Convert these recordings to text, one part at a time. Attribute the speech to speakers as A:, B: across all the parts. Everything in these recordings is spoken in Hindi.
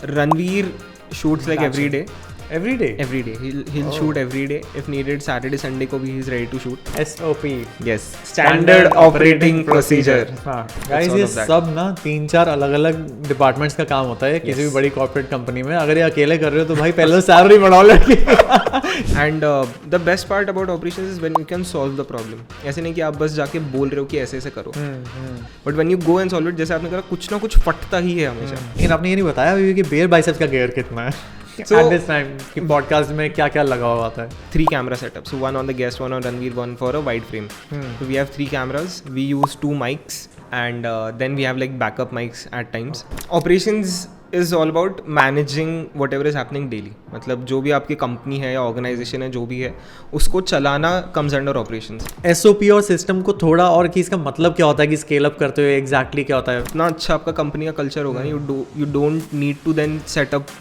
A: Ranveer shoots like every day.
B: Every day?
A: Every day. He'll shoot every day. If needed, Saturday, Sunday को भी he's ready to shoot.
B: SOP.
A: Yes. Standard operating procedure.
B: हाँ. Guys ये सब ना 3-4 अलग-अलग डिपार्टमेंट्स का काम होता है किसी भी बड़ी कॉर्पोरेट कंपनी में. अगर ये अकेले कर रहे हो तो भाई पहले सैलरी बढ़ाओ लड़की.
A: And the best part about operations is when you can solve the problem. ऐसे नहीं कि आप बस जाके बोल रहे हो कि ऐसे करो. But when you go and solve it, जैसे आपने कहा कुछ ना कुछ फटता ही है हमेशा.
B: लेकिन आपने ये नहीं बताया अभी कि बेयर बाइसेप्स का गियर कितना है. So, at this time कि पॉडकास्ट में क्या क्या लगा हुआ था.
A: 3 camera setups. So one on the guest, one on Ranveer, one for a wide frame. So we have 3 cameras. We use 2 mics and then we have like backup mics at times. Operations is all about managing whatever is happening daily. मतलब जो भी आपकी कंपनी है या ऑर्गेनाइजेशन है जो भी है उसको चलाना comes under operations.
B: SOP और सिस्टम को थोड़ा और कि इसका मतलब क्या होता है कि स्केल अप करते हुए एग्जैक्टली क्या होता है.
A: इतना अच्छा आपका कंपनी का कल्चर होगा you don't need to then set up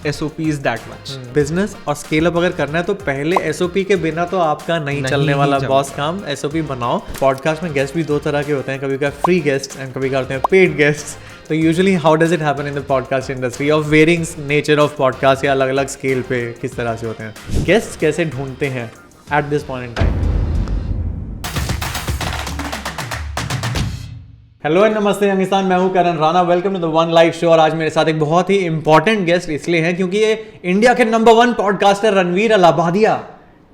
A: SOPs that much.
B: Business और स्केल अप अगर करना है तो पहले SOP के बिना तो आपका नहीं चलने वाला बॉस काम. SOP बनाओ. पॉडकास्ट में गेस्ट भी 2 तरह के होते हैं. कभी का फ्री गेस्ट एंड कभी का होते हैं पेड गेस्ट. तो usually how does it happen in the podcast industry of varying nature of podcast या अलग अलग स्केल पे किस तरह से होते हैं. गेस्ट कैसे ढूंढते हैं at this point in time. Hello and नमस्ते यंगिस्तान. मैं हूं Karan Rana. Welcome to the one live show. और आज मेरे साथ एक बहुत ही इंपॉर्टेंट गेस्ट इसलिए हैं क्योंकि ये इंडिया के नंबर 1 पॉडकास्टर रणवीर अलाहाबादिया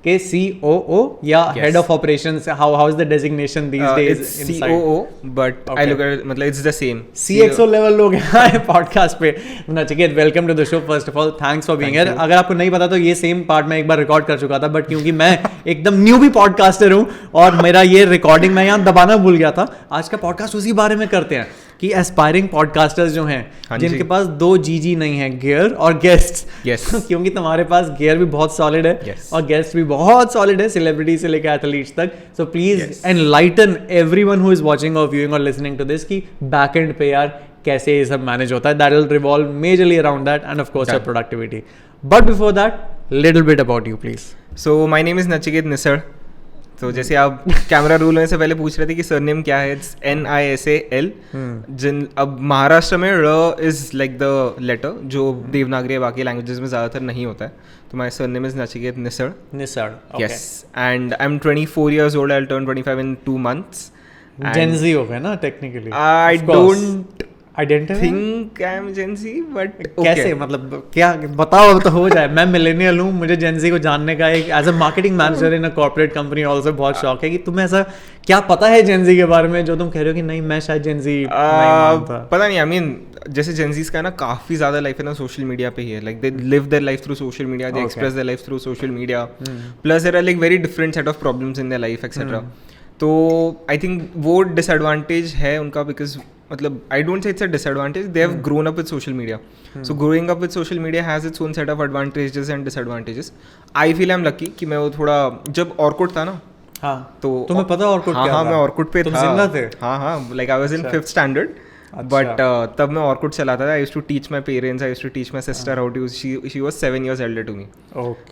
B: के COO या head of operations. How is the designation these days?
A: It's COO but I look at it मतलब it's the same.
B: CXO level लोग हैं पॉडकास्ट पे. Nachiket, welcome to the show. First of all thanks for being here. अगर आपको नहीं पता तो ये सेम पार्ट मैं एक बार रिकॉर्ड कर चुका था बट क्योंकि मैं एकदम न्यूबी पॉडकास्टर हूँ और मेरा ये रिकॉर्डिंग मैं यहाँ दबाना भूल गया था. आज का पॉडकास्ट उसी बारे में करते हैं कि एस्पायरिंग पॉडकास्टर्स जो हैं जिनके पास 2 GG नहीं है, गियर और गेस्ट. क्योंकि तुम्हारे पास गियर भी बहुत सॉलिड है और गेस्ट भी बहुत सॉलिड है, सेलिब्रिटी से लेकर एथलीट्स तक. So please enlighten everyone who is watching और व्यूइंग और लिसनिंग टू दिस कि बैक एंड पे यार कैसे ये सब मैनेज होता है. That will revolve majorly around that and of course your productivity. But before that little bit about you please.
A: So my name is Nachiket Nisar. तो जैसे आप कैमरा रूल होने से पहले पूछ रहे थे कि सरनेम क्या है, इट्स NISAL. जिन अब महाराष्ट्र में र इज लाइक द लेटर जो देवनागरी बाकी लैंग्वेजेस में ज़्यादातर नहीं होता है. तो my surname is Nachiket Nisar. Yes. And I am 24 years old. I will turn 25 in 2 months.
B: Gen Z हो गए ना technically.
A: I don't
B: identify
A: think I am Gen Z but
B: कैसे मतलब क्या बताओ तो हो जाए. मैं मिलेनियल हूँ. मुझे Gen Z को जानने का एक as a marketing manager in a corporate company also बहुत शौक है कि तुम्हें ऐसा क्या पता है Gen Z के बारे में जो तुम कह रहे हो कि नहीं मैं शायद Gen Z नहीं मानता.
A: पता नहीं. आई मीन जैसे Gen Z's का है ना काफ़ी ज़्यादा लाइफ है ना सोशल मीडिया पे ही है. Like they live their life through social media, they express their life through social media. Plus there are like very different set of problems in their life etcetera. तो आई थिंक वो डिसएडवांटेज है उनका बिकॉज मतलब I don't say it's a disadvantage. They have grown up with social media. So growing up with social media has its own set of advantages and disadvantages. I feel I am lucky कि मैं वो थोड़ा जब ऑर्कुट था ना.
B: हाँ
A: तो
B: तुम्हें पता ऑर्कुट क्या था?
A: हाँ मैं ऑर्कुट पे
B: तुम
A: था.
B: जिंदा थे?
A: हाँ like I was in 5th standard. But तब मैं ऑर्कुट चलाता था. I used to teach my parents, I used to teach my sister how to use. She was 7 years elder to me.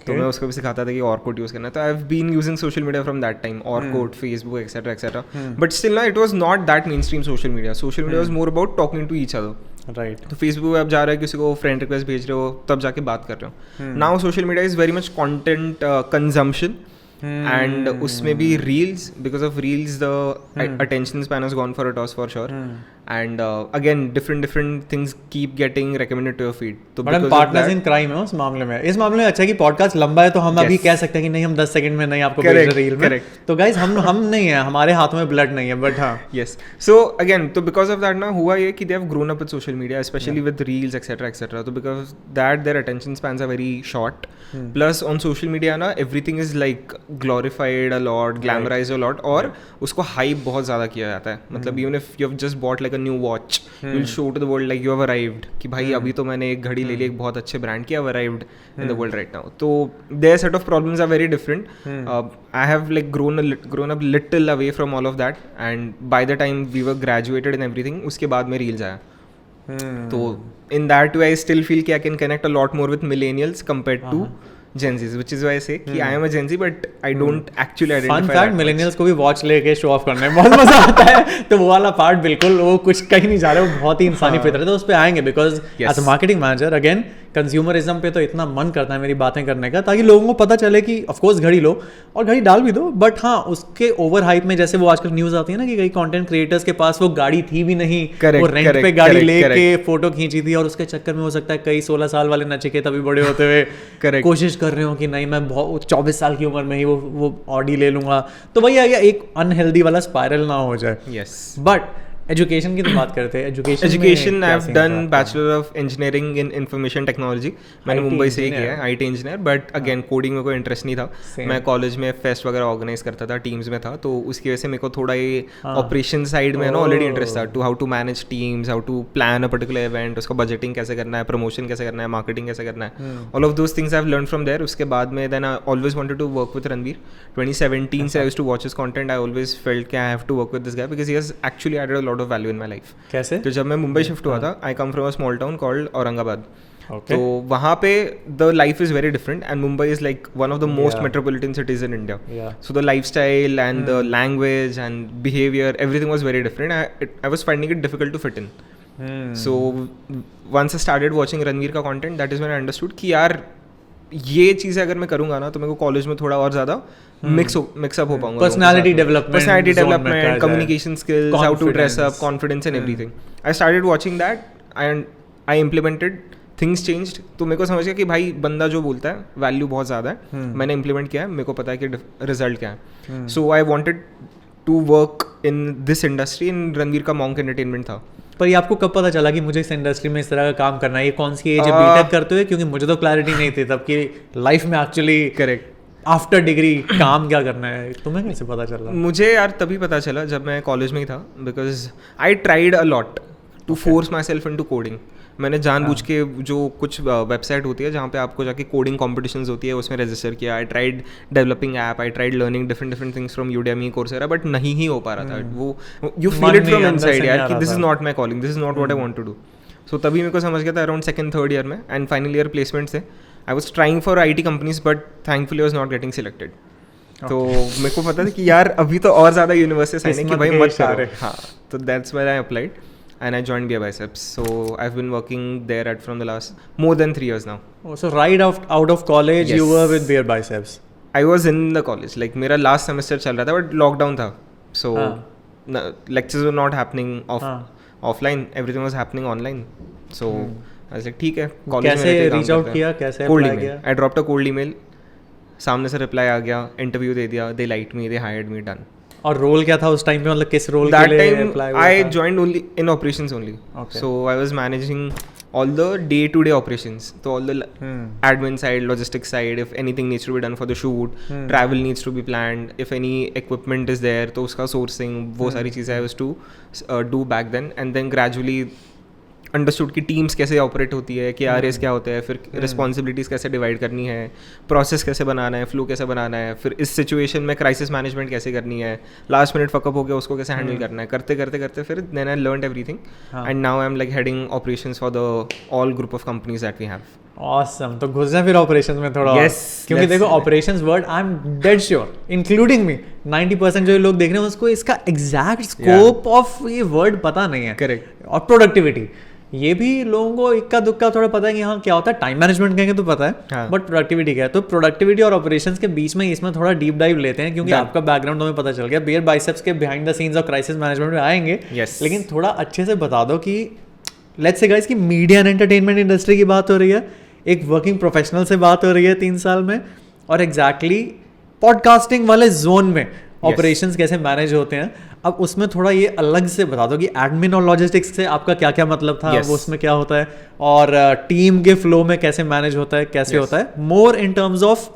A: तो मैं उसको भी सिखाता था कि ऑर्कुट यूज करना. तो I have been using social media from that time. Orkut, Facebook etcetera etcetera. But still ना it was not that mainstream social media. Social media was more about talking to each other.
B: Right.
A: तो फेसबुक पे आप जा रहे हो किसी को फ्रेंड रिक्वेस्ट भेज रहे हो तब जाके बात कर रहे हो. Now social media is very much content consumption. And उसमें भी reels, because of reels the attention span has gone for a toss for sure. And again different things keep getting recommended to your feed. तो
B: बट हम पार्टनर्स इन क्राइम है उस मामले में. इस मामले में अच्छा है कि पॉडकास्ट लंबा है तो हम अभी कह सकते हैं कि नहीं हम 10 सेकंड में नहीं आपको भेज रहे रील में. तो गाइस हम नहीं है, हमारे हाथों में ब्लड नहीं है. बट हाँ
A: यस. सो अगेन तो बिकॉज ऑफ दैट ना हुआ ये कि they have grown up with social media specially with reels etcetera etcetera. तो because that their attention spans are very short. Plus on social media ना everything is like glorified a lot, glamourised a lot और उसको हाइप बहुत ज़्यादा किया जाता है. मतलब even if you have just bought like a new watch you will show to the world like you have arrived कि भाई अभी तो मैंने एक घड़ी ले ली एक बहुत अच्छे ब्रांड की. I have arrived in the world right now. तो their set of problems are very different. I have like grown up little away from all of that and by the time we were graduated and everything उसके बाद में reels आया. तो in that way I still feel कि I can connect a lot more with millennials compared to Gen Zs, which is why I say कि I am a Gen Z, but I don't actually identify.
B: Fun fact, millennials को भी वॉच लेके शो ऑफ करने में बहुत मजा आता है, तो वो वाला पार्ट बिल्कुल वो कुछ कहीं नहीं जा रहा है, वो बहुत ही इंसानी फितरत है, तो उस पे आएंगे because as a marketing manager again consumerism पे तो इतना मन करता है मेरी बातें करने का, ताकि लोगों को पता चले कि ऑफ कोर्स घड़ी लो और घड़ी डाल भी दो, बट हाँ उसके ओवर हाइप में जैसे वो आजकल न्यूज आती है ना कि कई कंटेंट क्रिएटर्स के पास वो गाड़ी थी भी नहीं, वो रेंट पे गाड़ी लेके फोटो खींची थी और उसके चक्कर में हो सकता है कई 16 साल वाले नचिकेता भी बड़े होते हुए कोशिश कर रहे हो कि नहीं मैं बहुत 24 साल की उम्र में ही वो ऑडी ले लूंगा, तो वही आ गया एक अनहेल्दी वाला स्पाइरल ना हो जाए.
A: Yes.
B: बट एजुकेशन की तो बात करते हैं.
A: Education I have done bachelor of engineering in information technology. मैंने मुंबई से ही किया है, IT engineer, but again coding में कोई इंटरेस्ट नहीं था. मैं कॉलेज में फेस्ट वगैरह ऑर्गेनाइज करता था, टीम्स में था, तो उसकी वजह से मेरे को थोड़ा ये ऑपरेशन साइड में ना ऑलरेडी इंटरेस्ट था, to how to manage teams, how to plan a particular event, उसका बजटिंग कैसे करना है, प्रमोशन कैसे करना है, मार्केटिंग कैसे करना है, all of those things I have learn from there. उसके बाद में then I always wanted to work with Ranveer. 2017 से I used to watch his content. I always felt कि I have to work with this guy because he has actually added a lot of value in my life.
B: कैसे?
A: तो जब मैं मुंबई शिफ्ट हुआ था, I come from a small town called Aurangabad. तो वहाँ पे the life is very different and Mumbai is like one of the most metropolitan cities in India. So the lifestyle and the language and behaviour everything was very different. I was finding it difficult to fit in. So once I started watching Ranveer का content, that is when I understood कि यार ये चीज़ें अगर मैं करूँगा ना तो मेरे को कॉलेज में थोड़ा और ज़्यादा मिक्सअप हो पाऊंगा.
B: Personality
A: development, communication skills, how to dress up, confidence and everything. I started watching that and I implemented. Things changed. तो मेरे को समझ गया कि भाई बंदा जो बोलता है वैल्यू बहुत ज़्यादा है. मैंने इम्प्लीमेंट किया है, मेरे को पता है कि रिजल्ट क्या है. So I wanted to work in this industry. In Ranveer का मॉन्क एंटरटेनमेंट था.
B: पर ये आपको कब पता चला कि मुझे इस इंडस्ट्री में इस तरह का काम करना है? ये कौन सी एज है बीटेक करते हुए? क्योंकि मुझे तो क्लैरिटी नहीं थी तब कि लाइफ में एक्चुअली
A: करेक्ट
B: आफ्टर डिग्री काम क्या करना है. तुम्हें कैसे पता चला?
A: मुझे यार तभी पता चला जब मैं कॉलेज में ही था, because I tried a lot to force myself into coding. मैंने जानबूझ के जो कुछ वेबसाइट होती है जहाँ पे आपको जाके कोडिंग कॉम्पिटिशन्स होती है उसमें रजिस्टर किया. I tried developing app, I tried learning different things from Udemy, Coursera, but नहीं ही हो पा रहा था. वो you feel it from inside यार कि this is not my calling, this is not what I want to do. So तभी मेरे को समझ गया था अराउंड सेकंड थर्ड ईयर में, एंड फाइनल ईयर प्लेसमेंट थे. I was trying for IT companies but thankfully I was not getting selected. तो मेरे को पता था कि यार अभी तो और ज़्यादा यूनिवर्सिटीज आने कि भाई मत करो. हाँ, तो that's where I applied and I joined Beer Biceps. So I've been working there from the last more than 3 years now.
B: Oh, so right out of college, yes. You were with Beer Biceps.
A: I was in the college. Like मेरा last semester चल रहा था, but lockdown था. So lectures were not happening offline. Everything was happening online. So I was like ठीक है.
B: कैसे reach out किया? कैसे apply किया?
A: I dropped a cold email. सामने से reply आ गया, interview दे दिया. They liked me. They hired me. Done.
B: और रोल क्या था उस टाइम पे? मतलब किस रोल के लिए अप्लाई हुआ था?
A: I joined only in operations only. Okay. So I was managing all the day-to-day operations. So all the admin side, logistics side, if anything needs to be done for the shoot, travel needs to be planned, if any equipment is there, तो उसका sourcing, वो सारी चीज़ें I was to do back then, and then gradually understood कि टीम्स कैसे ऑपरेट होती है, कि RAs क्या होते हैं, फिर रिस्पॉन्सिबिलिटीज़ कैसे डिवाइड करनी है, प्रोसेस कैसे बनाना है, फ्लो कैसे बनाना है, फिर इस सिचुएशन में क्राइसिस मैनेजमेंट कैसे करनी है, लास्ट मिनट फकअप हो गया उसको कैसे हैंडल करना है. करते करते करते फिर then I learned everything and now I am like heading operations for the all group of companies that we have.
B: Awesome. तो घुस जाए फिर ऑपरेशंस में थोड़ा. yes, क्योंकि देखो operations word I am dead sure including me 90% जो लोग देख रहे हैं उसको इसका एग्जैक्ट स्कोप ऑफ ये वर्ड पता नहीं है.
A: करेक्ट.
B: और प्रोडक्टिविटी ये भी लोगों को इक्का दुक्का थोड़ा पता है कि हाँ क्या होता है. टाइम मैनेजमेंट कहेंगे तो पता है, बट प्रोडक्टिविटी क्या है? तो प्रोडक्टिविटी और ऑपरेशंस के बीच में इसमें थोड़ा डीप डाइव लेते हैं, क्योंकि आपका बैकग्राउंड हमें पता चल गया. बियर बाइसेप्स के बिहाइंड द सीन्स और क्राइसिस मैनेजमेंट में आएंगे. लेकिन थोड़ा अच्छे से बता दो कि लेट्स से गाइस कि मीडिया एंड एंटरटेनमेंट इंडस्ट्री की बात हो रही है, एक वर्किंग प्रोफेशनल से बात हो रही है 3 साल में, और एग्जैक्टली पॉडकास्टिंग वाले जोन में ऑपरेशंस कैसे मैनेज होते हैं. अब उसमें थोड़ा ये अलग से बता दो कि एडमिन और लॉजिस्टिक्स से आपका क्या क्या मतलब था. वो उसमें क्या होता है, और टीम के फ्लो में कैसे मैनेज होता है, कैसे होता है, मोर इन टर्म्स ऑफ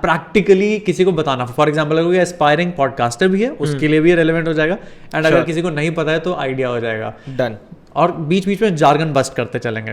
B: प्रैक्टिकली किसी को बताना. फॉर एग्जाम्पल अगर कोई एस्पायरिंग पॉडकास्टर भी है उसके लिए भी रेलेवेंट हो जाएगा, एंड अगर किसी को नहीं पता है तो आइडिया हो जाएगा.
A: डन.
B: और बीच बीच में जार्गन बस्ट करते चलेंगे.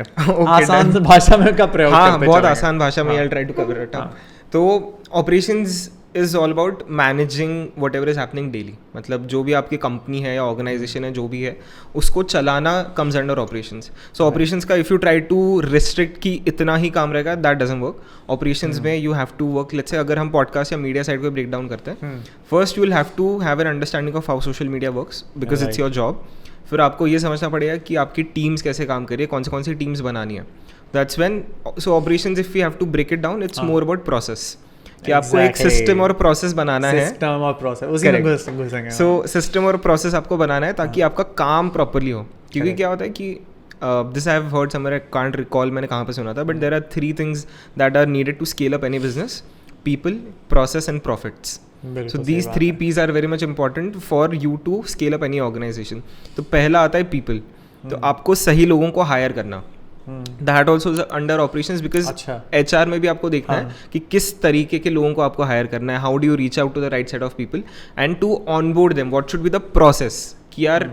B: आसान भाषा में का प्रयोग करते
A: बहुत आसान भाषा में. I try to cover it up. तो operations is all about managing whatever is happening daily. मतलब जो भी आपकी कंपनी है या ऑर्गेनाइजेशन है जो भी है उसको चलाना comes under operations. So operations का if you try to restrict कि इतना ही काम रहेगा, दैट डजंट वर्क. ऑपरेशंस में you have to work. Let's say अगर हम पॉडकास्ट या मीडिया साइड को ब्रेक डाउन करते हैं, first you will have to have an understanding of how social media works because it's your job. फिर आपको ये समझना पड़ेगा कि आपकी टीम्स कैसे काम कर रही है, कौन सी टीम्स बनानी है. That's when so operations if you have to break it down, it's more about process कि आपको एक सिस्टम और प्रोसेस बनाना है.
B: सिस्टम और प्रोसेस उसी में घुसेंगे.
A: सो सिस्टम और प्रोसेस आपको बनाना है ताकि आपका काम प्रॉपर्ली हो. क्योंकि क्या होता है कि this I have heard somewhere, I can't recall मैंने कहाँ पे सुना था, but there are 3 things that are needed to scale up any business: people, process and profits. So these 3 P's are very much important for you to scale up any organization. तो पहला आता है people. तो आपको सही लोगों को हायर करना. That also is under operations because HR में भी आपको देखना है कि किस तरीके के लोगों को आपको हायर करना है. How do you reach out to the right set of people and to onboard them? What should be the process? कि यार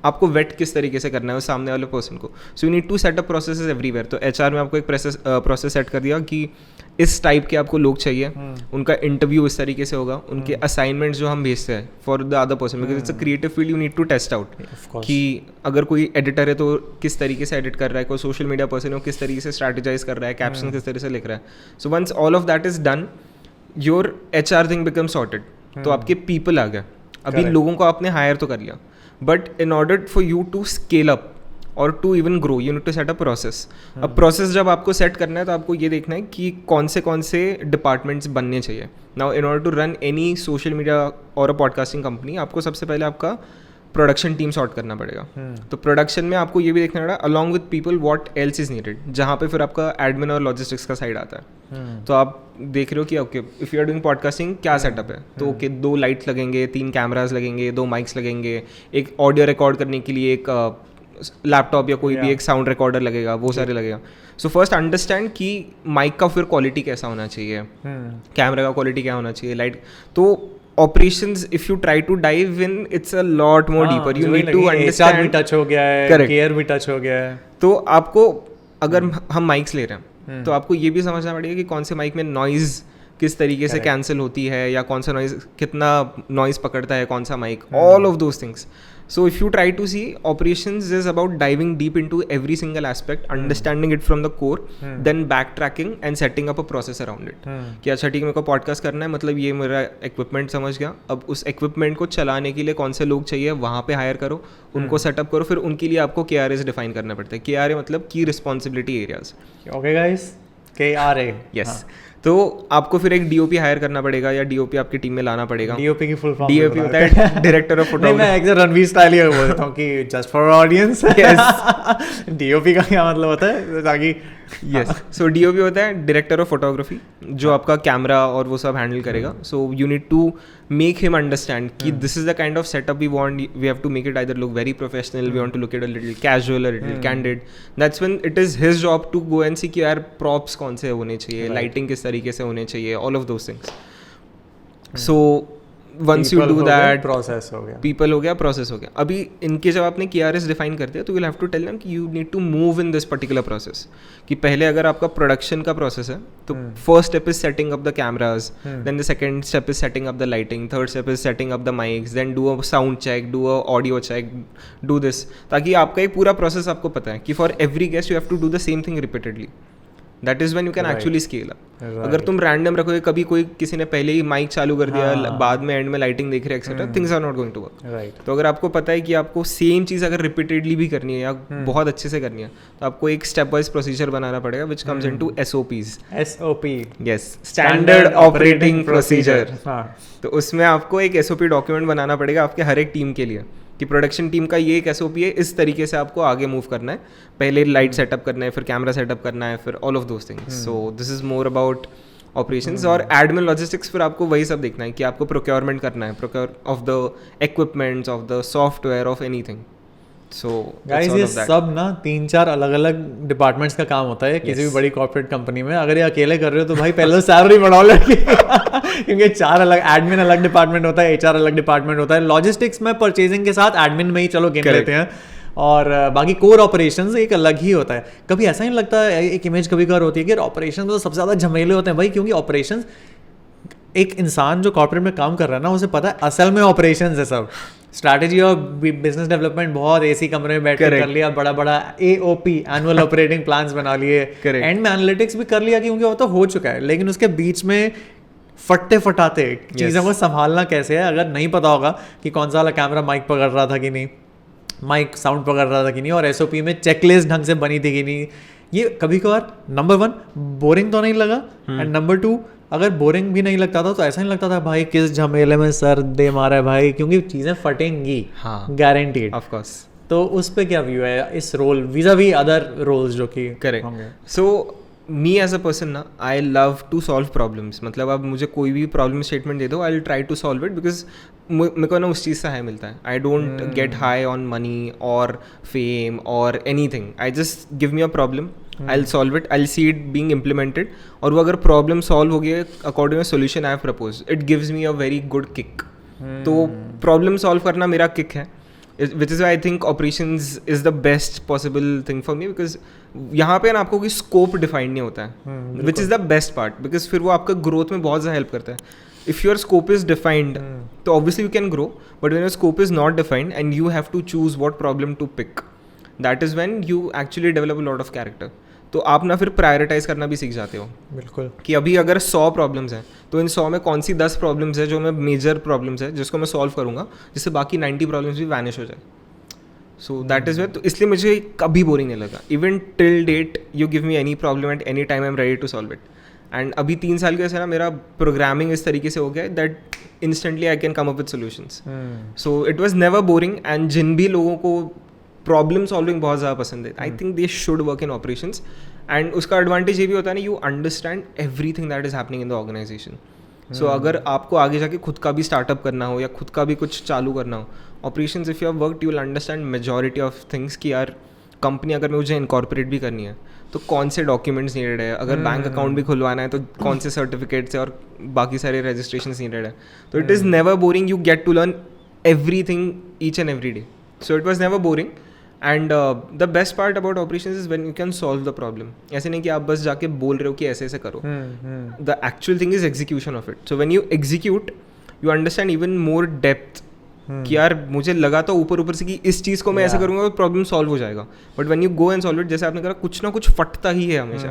A: आपको वेट किस तरीके से करना है उस सामने वाले पर्सन को. So you need to set up processes everywhere. तो HR में आपको एक प्रोसेस सेट कर दिया कि इस टाइप के आपको लोग चाहिए, उनका इंटरव्यू इस तरीके से होगा, उनके असाइनमेंट्स जो हम भेजते हैं for the other person because it's a creative field, you need to test out कि अगर कोई एडिटर है तो किस तरीके से एडिट कर रहा है, कोई सोशल मीडिया पर्सन है वो किस तरीके से स्ट्रैटेजाइज कर रहा है, कैप्शन किस तरीके से लिख रहा है. So once all of that is done, your HR thing become sorted. तो आपके पीपल आ गए. अभी लोगों को आपने हायर तो कर लिया, but in order for you to scale up और to even grow you need to set a process. अब प्रोसेस जब आपको सेट करना है तो आपको ये देखना है कि कौन से डिपार्टमेंट्स बनने चाहिए. Now in order to run any social media और अ पॉडकास्टिंग कंपनी, आपको सबसे पहले आपका प्रोडक्शन टीम सॉर्ट करना पड़ेगा. तो प्रोडक्शन में आपको ये भी देखना पड़ेगा along with people what else is needed, जहाँ पे फिर आपका एडमिन और लॉजिस्टिक्स का साइड आता है. तो आप देख रहे हो कि okay if you are doing podcasting क्या सेटअप है, तो ओके 2 लाइट्स लगेंगे, 3 कैमराज लगेंगे, 2 माइक्स लगेंगे, एक ऑडियो रिकॉर्ड करने के लिए एक लैपटॉप या कोई भी एक साउंड रिकॉर्डर लगेगा, वो सारे लगेगा. सो फर्स्ट अंडरस्टैंड कि माइक का फिर क्वालिटी कैसा होना चाहिए, कैमरा का क्वालिटी क्या होना चाहिए, लाइट. तो operations if you try to dive in it's a lot more deeper. You need to understand.
B: HR भी टच हो गया है, केयर भी टच हो गया है.
A: तो आपको अगर हम माइक्स ले रहे हैं तो आपको ये भी समझना पड़ेगा कि कौन से माइक में नॉइज़ किस तरीके से कैंसिल होती है या कौन सा नॉइज़ कितना नॉइज़ पकड़ता है कौन सा mic, all of those things. So if you try to see, operations is about diving deep into every single aspect, understanding it from the core, then backtracking and setting up a process around it. कि अच्छा ठीक है मेरे को पॉडकास्ट करना है, मतलब ये मेरा इक्विपमेंट समझ गया, अब उस इक्विपमेंट को चलाने के लिए कौन से लोग चाहिए वहाँ पे हायर करो, उनको सेटअप करो, फिर उनके लिए आपको KRAs डिफाइन करना पड़ता है. KRA मतलब की responsibility areas.
B: Okay guys, KRA.
A: Yes. तो आपको फिर एक DOP हायर करना पड़ेगा या DOP आपकी टीम में लाना पड़ेगा.
B: DOP की फुल फॉर्म
A: DOP होता है डायरेक्टर ऑफ फोटोग्राफी.
B: मैं एक रणवीर स्टाइल ही बोलता हूँ कि जस्ट फॉर ऑडियंस. DOP का क्या मतलब होता है ताकि
A: यस. सो DOP होता है डायरेक्टर ऑफ फोटोग्राफी, जो आपका कैमरा और वो सब हैंडल करेगा. So you need to make him understand कि this is the kind of setup we want. We have to make it either look very professional, we want to look it a little casual, a little candid. That's when it is his job to go and see कि यार प्रॉप्स कौन से होने चाहिए, लाइटिंग किस तरीके से होने चाहिए, all of those things. So once you do that,
B: process हो गया,
A: पीपल हो गया, प्रोसेस हो गया. अभी इनके जब आपने KRAs डिफाइन कर दिया तो you will have to tell them कि you need to move in this particular process. कि पहले अगर आपका प्रोडक्शन का प्रोसेस है तो first step is setting up the cameras, then the second step is setting up the lighting, third step is setting up the mics, then do a sound check, do a audio check, do this, ताकि आपका एक पूरा प्रोसेस आपको पता है कि for every guest you have to do the same thing repeatedly. That is when you can actually scale up. अगर तुम रैंडम रखोगे, कभी कोई किसी ने पहले ही माइक चालू कर दिया, बाद में एंड में लाइटिंग देख रहे etcetera, things are not going to work. तो अगर आपको पता है कि आपको सेम चीज़ अगर रिपीटेडली भी करनी है या बहुत अच्छे से करनी है तो आपको एक स्टेप वाइज प्रोसीजर बनाना पड़ेगा which comes into SOPs. Yes, standard operating procedure. तो उसमें आपको एक SOP डॉक्यूमेंट बनाना पड़ेगा आपके हर एक टीम के लिए कि प्रोडक्शन टीम का ये एक SOP है, इस तरीके से आपको आगे मूव करना है. पहले लाइट सेटअप करना है, फिर कैमरा सेटअप करना है, फिर all of those things. So this is more about operations. और एडमिन लॉजिस्टिक्स फिर आपको वही सब देखना है कि आपको प्रोक्योरमेंट करना है, procure of the equipments, of the software, of anything. So
B: guys ये सब ना 3-4 अलग-अलग डिपार्टमेंट्स का काम होता है किसी भी बड़ी कॉर्पोरेट कंपनी में. अगर ये अकेले कर रहे हो तो भाई पहले सैलरी बढ़ाओ लड़की. क्योंकि 4 अलग एडमिन अलग डिपार्टमेंट होता है, HR अलग डिपार्टमेंट होता है. लॉजिस्टिक्स में परचेजिंग के साथ एडमिन में ही चलो गिन लेते हैं, और बाकी कोर ऑपरेशंस एक अलग ही होता है. कभी ऐसा नहीं लगता, एक इमेज कभी कभार होती है कि ऑपरेशन में तो सबसे ज़्यादा झमेले होते हैं भाई, क्योंकि ऑपरेशंस एक इंसान जो कॉर्पोरेट में काम कर रहा है ना, उसे पता है असल में ऑपरेशंस है सब, स्ट्रैटेजी और बिजनेस डेवलपमेंट बहुत एसी कमरे में बैठ कर लिया, बड़ा बड़ा AOP एनुअल ऑपरेटिंग प्लान्स बना लिए, एंड में एनालिटिक्स भी कर लिया क्योंकि वो तो हो चुका है, लेकिन उसके बीच में फटाते चीज़ों को संभालना कैसे है, अगर नहीं पता होगा कि कौन सा वाला कैमरा माइक पकड़ रहा था कि नहीं, माइक साउंड पकड़ रहा था कि नहीं, और SOP में चेकलिस्ट ढंग से बनी थी कि नहीं, ये कभी कभार नंबर 1 बोरिंग तो नहीं लगा, एंड नंबर 2 अगर बोरिंग भी नहीं लगता था तो ऐसा नहीं लगता था भाई किस झमेले में सर दे मारा है भाई, क्योंकि चीज़ें फटेंगी, गारंटीड,
A: ऑफ कोर्स।
B: तो उस पे क्या व्यू है इस रोल विज़ावी अदर रोल्स जो कि
A: correct. So me as a person ना, I love to solve problems. मतलब अब मुझे कोई भी प्रॉब्लम स्टेटमेंट दे दो, I will try to solve it, because मेरे को ना उस चीज़ से हाई मिलता है। I don't get high on money और फेम और anything, I just give me a problem, I will solve it, I will see it being implemented, और वो अगर प्रॉब्लम सॉल्व हो गई according to solution I have propose, it gives me a very good kick. तो प्रॉब्लम सॉल्व करना मेरा किक है, which is why I think operations is the best possible thing for me, because यहाँ पे ना आपको कोई स्कोप डिफाइन नहीं होता है, which is the best part, because फिर वो आपका ग्रोथ में बहुत ज़्यादा हेल्प करता है। If your scope is defined तो obviously you can grow, but when your scope is not defined and you have to choose what problem to pick, that is when you actually develop a lot of character. तो आप ना फिर प्रायोरिटाइज करना भी सीख जाते हो, बिल्कुल, कि अभी अगर 100 प्रॉब्लम्स हैं तो इन 100 में कौन सी 10 प्रॉब्लम्स है जो मैं मेजर प्रॉब्लम्स है जिसको मैं सॉल्व करूँगा, जिससे बाकी 90 प्रॉब्लम्स भी वैनिश हो जाए। सो दैट इज़ वे, तो इसलिए मुझे कभी बोरिंग नहीं लगा। Even till date you give me any problem at any time, I am ready to solve it. And अभी 3 साल के वैसे ना मेरा प्रोग्रामिंग इस तरीके से हो गया that instantly I can come up with solutions. So it was never boring. And जिन भी लोगों को प्रॉब्लम सॉल्विंग बहुत ज़्यादा पसंद है, I think they should work in operations. And उसका एडवांटेज ये भी होता है ना, you understand everything that is happening in the organisation. So अगर आपको आगे जाके खुद का भी स्टार्टअप करना हो या खुद का भी कुछ चालू करना हो, operations if you have worked you will understand majority of things कि यार कंपनी अगर मुझे इनकॉर्पोरेट भी करनी है तो कौन से डॉक्यूमेंट्स नीडेड है, अगर बैंक अकाउंट भी खुलवाना है तो कौन से सर्टिफिकेट्स है और बाकी सारे रजिस्ट्रेशन नीडेड है। तो it is never boring, you get to learn every thing each and every day. So it was never boring. And the best part about operations is when you can solve the problem. ऐसे नहीं कि आप बस जाके बोल रहे हो कि ऐसे ऐसे करो, the actual thing is execution of it. So when you execute you understand even more depth कि यार मुझे लगा तो ऊपर से कि इस चीज़ को मैं ऐसे करूँगा तो प्रॉब्लम सॉल्व हो जाएगा, but when you go and solve it, जैसे आपने कहा कुछ ना कुछ फटता ही है हमेशा,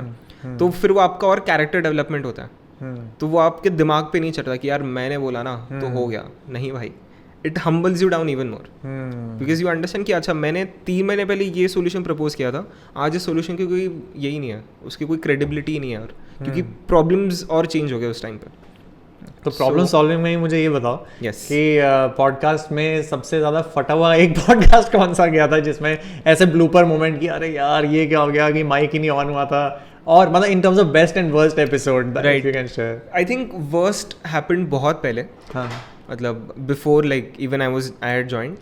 A: तो फिर वो आपका और कैरेक्टर डेवलपमेंट होता है। तो वो आपके दिमाग पे नहीं चढ़ता कि यार मैंने बोला ना तो हो गया, नहीं भाई, it हम्बल्स you down even more, because you understand कि अच्छा मैंने 3 महीने पहले ये सोल्यूशन प्रपोज किया था, आज इस सोल्यूशन की कोई यही नहीं है, उसकी कोई क्रेडिबिलिटी नहीं है, और क्योंकि प्रॉब्लम्स और चेंज हो गए उस टाइम पे।
B: तो प्रॉब्लम सॉल्विंग में ही मुझे ये बताओ कि पॉडकास्ट में सबसे ज़्यादा फटा हुआ एक पॉडकास्ट कौन सा गया था जिसमें ऐसे ब्लूपर मोमेंट कि अरे यार ये क्या हो गया कि माइक ही नहीं ऑन हुआ था, और मतलब इन terms of best and worst episode right you can share.
A: I think worst happened बहुत पहले, मतलब before like even I had joined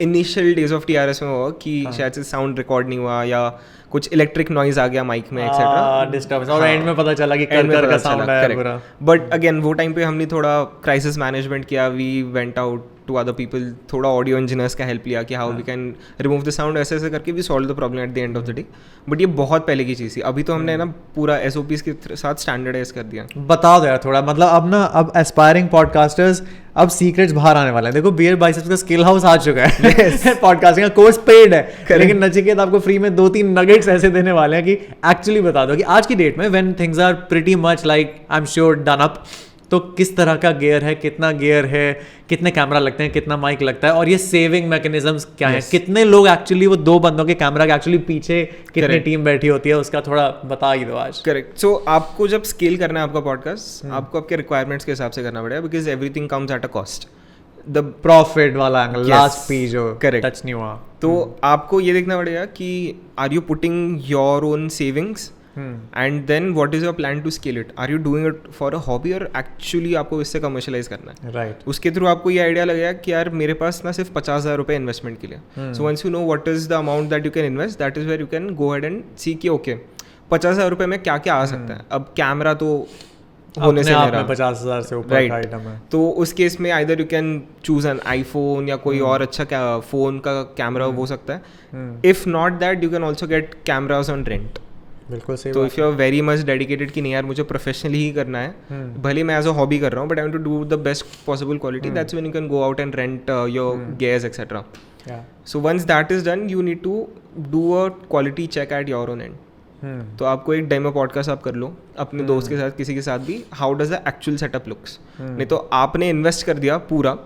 A: initial days of TRS में हुआ कि शायद से साउंड रिकॉर्ड नहीं हुआ या कुछ इलेक्ट्रिक नॉइज आ गया माइक में एक्सेट्रा,
B: डिस्टर्बेंस, और एंड में पता चला कि कर का साउंड आया पूरा।
A: बट अगेन वो टाइम पे हमने थोड़ा क्राइसिस मैनेजमेंट किया, we went out to other people, थोड़ा ऑडियो इंजीनियर्स का हेल्प लिया कि how we can remove the sound, ऐसे ऐसे करके we solve the problem at the end of the day. But ये बहुत पहले की चीज़ थी, अभी तो हमने ना पूरा SOPs के साथ स्टैंडर्डाइज कर दिया।
B: बताओ यार थोड़ा, मतलब अब ना अब एस्पायरिंग पॉडकास्टर्स अब सीक्रेट्स बाहर आने वाले हैं। देखो बियर बाइसेप्स का स्किल हाउस आ चुका है पॉडकास्टिंग का कोर्स पेड है, लेकिन नचिकेत आपको फ्री में 2-3 नगेट्स ऐसे देने वाले हैं कि एक्चुअली बता दो कि आज की डेट में when things are pretty much like I am sure done up, तो किस तरह का गियर है, कितना गियर है, कितने कैमरा लगते हैं, कितना माइक लगता है, और ये सेविंग मैकेनिज्म्स क्या है, कितने लोग एक्चुअली वो 2 बंदों के कैमरा के एक्चुअली पीछे कितनी टीम बैठी होती है, उसका थोड़ा बता ही दो आज।
A: करेक्ट। सो आपको जब स्केल करना है आपका पॉडकास्ट, आपको आपके रिक्वायरमेंट्स के हिसाब से करना पड़ेगा, because everything comes at a cost. The
B: profit वाला एंगल, लास्ट पी जो टच नहीं हुआ,
A: तो आपको ये देखना पड़ेगा कि are you putting your own savings and then what is your plan to scale it, are you doing it for a hobby और एक्चुअली आपको इससे कमर्शलाइज करना है,
B: राइट।
A: उसके थ्रू आपको ये आइडिया लगेगा कि यार मेरे पास ना सिर्फ 50,000 रुपये इन्वेस्टमेंट के लिए। So once you know what is the amount that you can invest, that is where you can go head and see कि ओके 50,000 रुपये में क्या क्या आ सकता है। अब कैमरा तो होने से मेरा
B: 50,000 से ऊपर का आइटम है,
A: तो उस केस में either you can choose an iPhone या कोई और अच्छा फोन का कैमरा हो सकता है। If not that you can also get cameras on rent,
B: बिल्कुल सही
A: तो
B: बात
A: if you are very much dedicated कि नहीं यार मुझे प्रोफेशनली ही करना है, भले मैं एज अ हॉबी कर रहा हूँ, but I want to do the best possible quality, that's when you can go out and rent your gears etc. So once that is done, you need to do a quality check at your own end. तो आपको एक डेमो पॉडकास्ट आप कर लो अपने दोस्त के साथ, किसी के साथ भी, how does the actual setup looks. नहीं तो आपने इन्वेस्ट कर दिया पूरा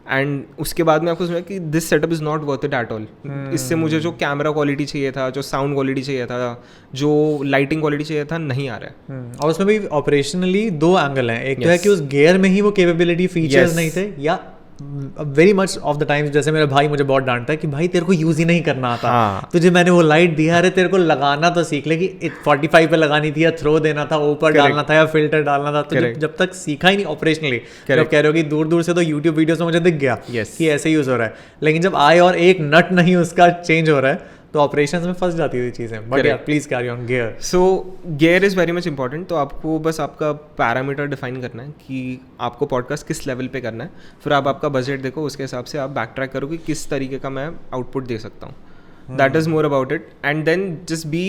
A: एंड उसके बाद में आपको समझा कि this setup is not worth it at all. इससे मुझे जो कैमरा क्वालिटी चाहिए था, जो साउंड क्वालिटी चाहिए था, जो लाइटिंग क्वालिटी चाहिए था, नहीं आ रहा है.
B: और उसमें भी ऑपरेशनली दो एंगल हैं. एक तो है कि उस गियर में ही वो कैपेबिलिटी फीचर्स नहीं थे, या very much of the times जैसे मेरा भाई मुझे बहुत डांटता है कि भाई तेरे को यूज़ ही नहीं करना आता. तुझे मैंने वो लाइट दिया, अरे तेरे को लगाना तो सीख ले कि 45 पे लगानी थी, या थ्रो देना था, ऊपर डालना था, या फिल्टर डालना था. तो जब तक सीखा ही नहीं ऑपरेशनली, जब कह रहे हो कि दूर दूर से तो यूट्यूब वीडियोस में मुझे दिख गया कि ऐसे यूज़ हो रहा है, लेकिन जब आए और एक नट नहीं उसका चेंज हो रहा है तो ऑपरेशंस में फंस जाती थी चीज़ें. बट यार please carry on. Gear,
A: so gear is very much important. तो आपको बस आपका पैरामीटर डिफाइन करना है कि आपको पॉडकास्ट किस लेवल पे करना है. फिर आप आपका बजट देखो, उसके हिसाब से आप बैक ट्रैक करो कि किस तरीके का मैं आउटपुट दे सकता हूँ. That is more about it. And then just be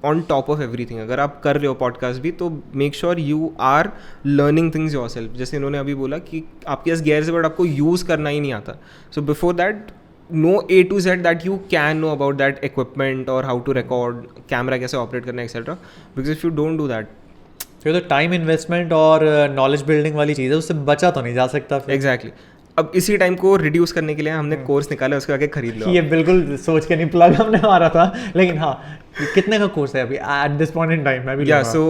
A: on top of everything. अगर आप कर रहे हो पॉडकास्ट भी, तो make sure you are learning things yourself. जैसे इन्होंने अभी बोला कि आपके पास गियर से बट आपको यूज़ करना ही नहीं आता. So before that know A to Z that you can know about that equipment or how to record, camera कैसे ऑपरेट करना है etc. because if you don't do that,
B: फिर तो टाइम इन्वेस्टमेंट और नॉलेज बिल्डिंग वाली चीज़ है, उससे बचा तो नहीं जा सकता.
A: एग्जैक्टली. अब इसी टाइम को रिड्यूस करने के लिए हमने कोर्स निकाला, उसके आगे खरीद लो.
B: ये बिल्कुल सोच के नहीं प्लग हमने मारा था, लेकिन हाँ, कितने का कोर्स है अभी at this point in time? मैं भी
A: so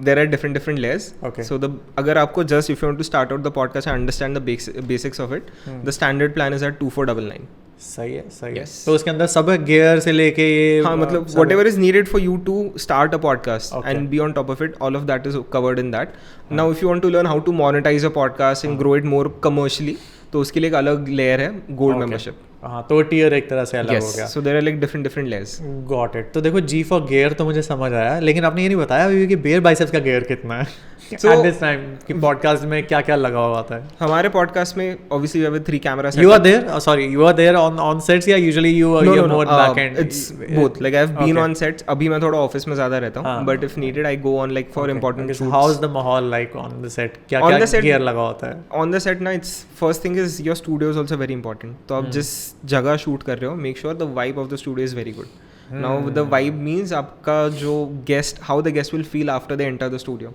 A: there are different layers. So the अगर आपको just if you want to start out the podcast and understand the basics of it, the standard plan is at 2499.
B: सही है, सही है. तो उसके अंदर सब गियर से लेके ये,
A: हाँ, मतलब whatever is needed for you to start a podcast and be on top of it, all of that is covered in that. Now if you want to learn how to monetize a podcast and grow it more commercially, तो उसके लिए एक अलग लेयर है, गोल्ड मेंबरशिप.
B: हाँ, तो टियर एक तरह से अलग हो गया.
A: So there are like different layers.
B: Got it. तो देखो, जी फॉर गियर तो मुझे समझ आया, लेकिन आपने ये नहीं बताया अभी कि बेयर बाइसेप्स का गियर कितना है एट दिस टाइम कि पॉडकास्ट में क्या क्या लगा हुआ आता है.
A: हमारे पॉडकास्ट में obviously we have 3 camera setup.
B: You are there, sorry, you are there on sets या usually you are more back end?
A: It's both. Like I have been on sets. अभी मैं थोड़ा ऑफिस में ज्यादा रहता हूं, but if needed I go on like for important shoots.
B: How is the माहौल लाइक ऑन द सेट? क्या क्या गियर लगा होता है
A: ऑन द सेट? ना, it's first thing is your studio is also very important. तो आप जिस जगह शूट कर रहे हो, make sure the vibe of the studio is very good. Now the vibe means आपका जो guest, how the guest will feel after they enter the studio.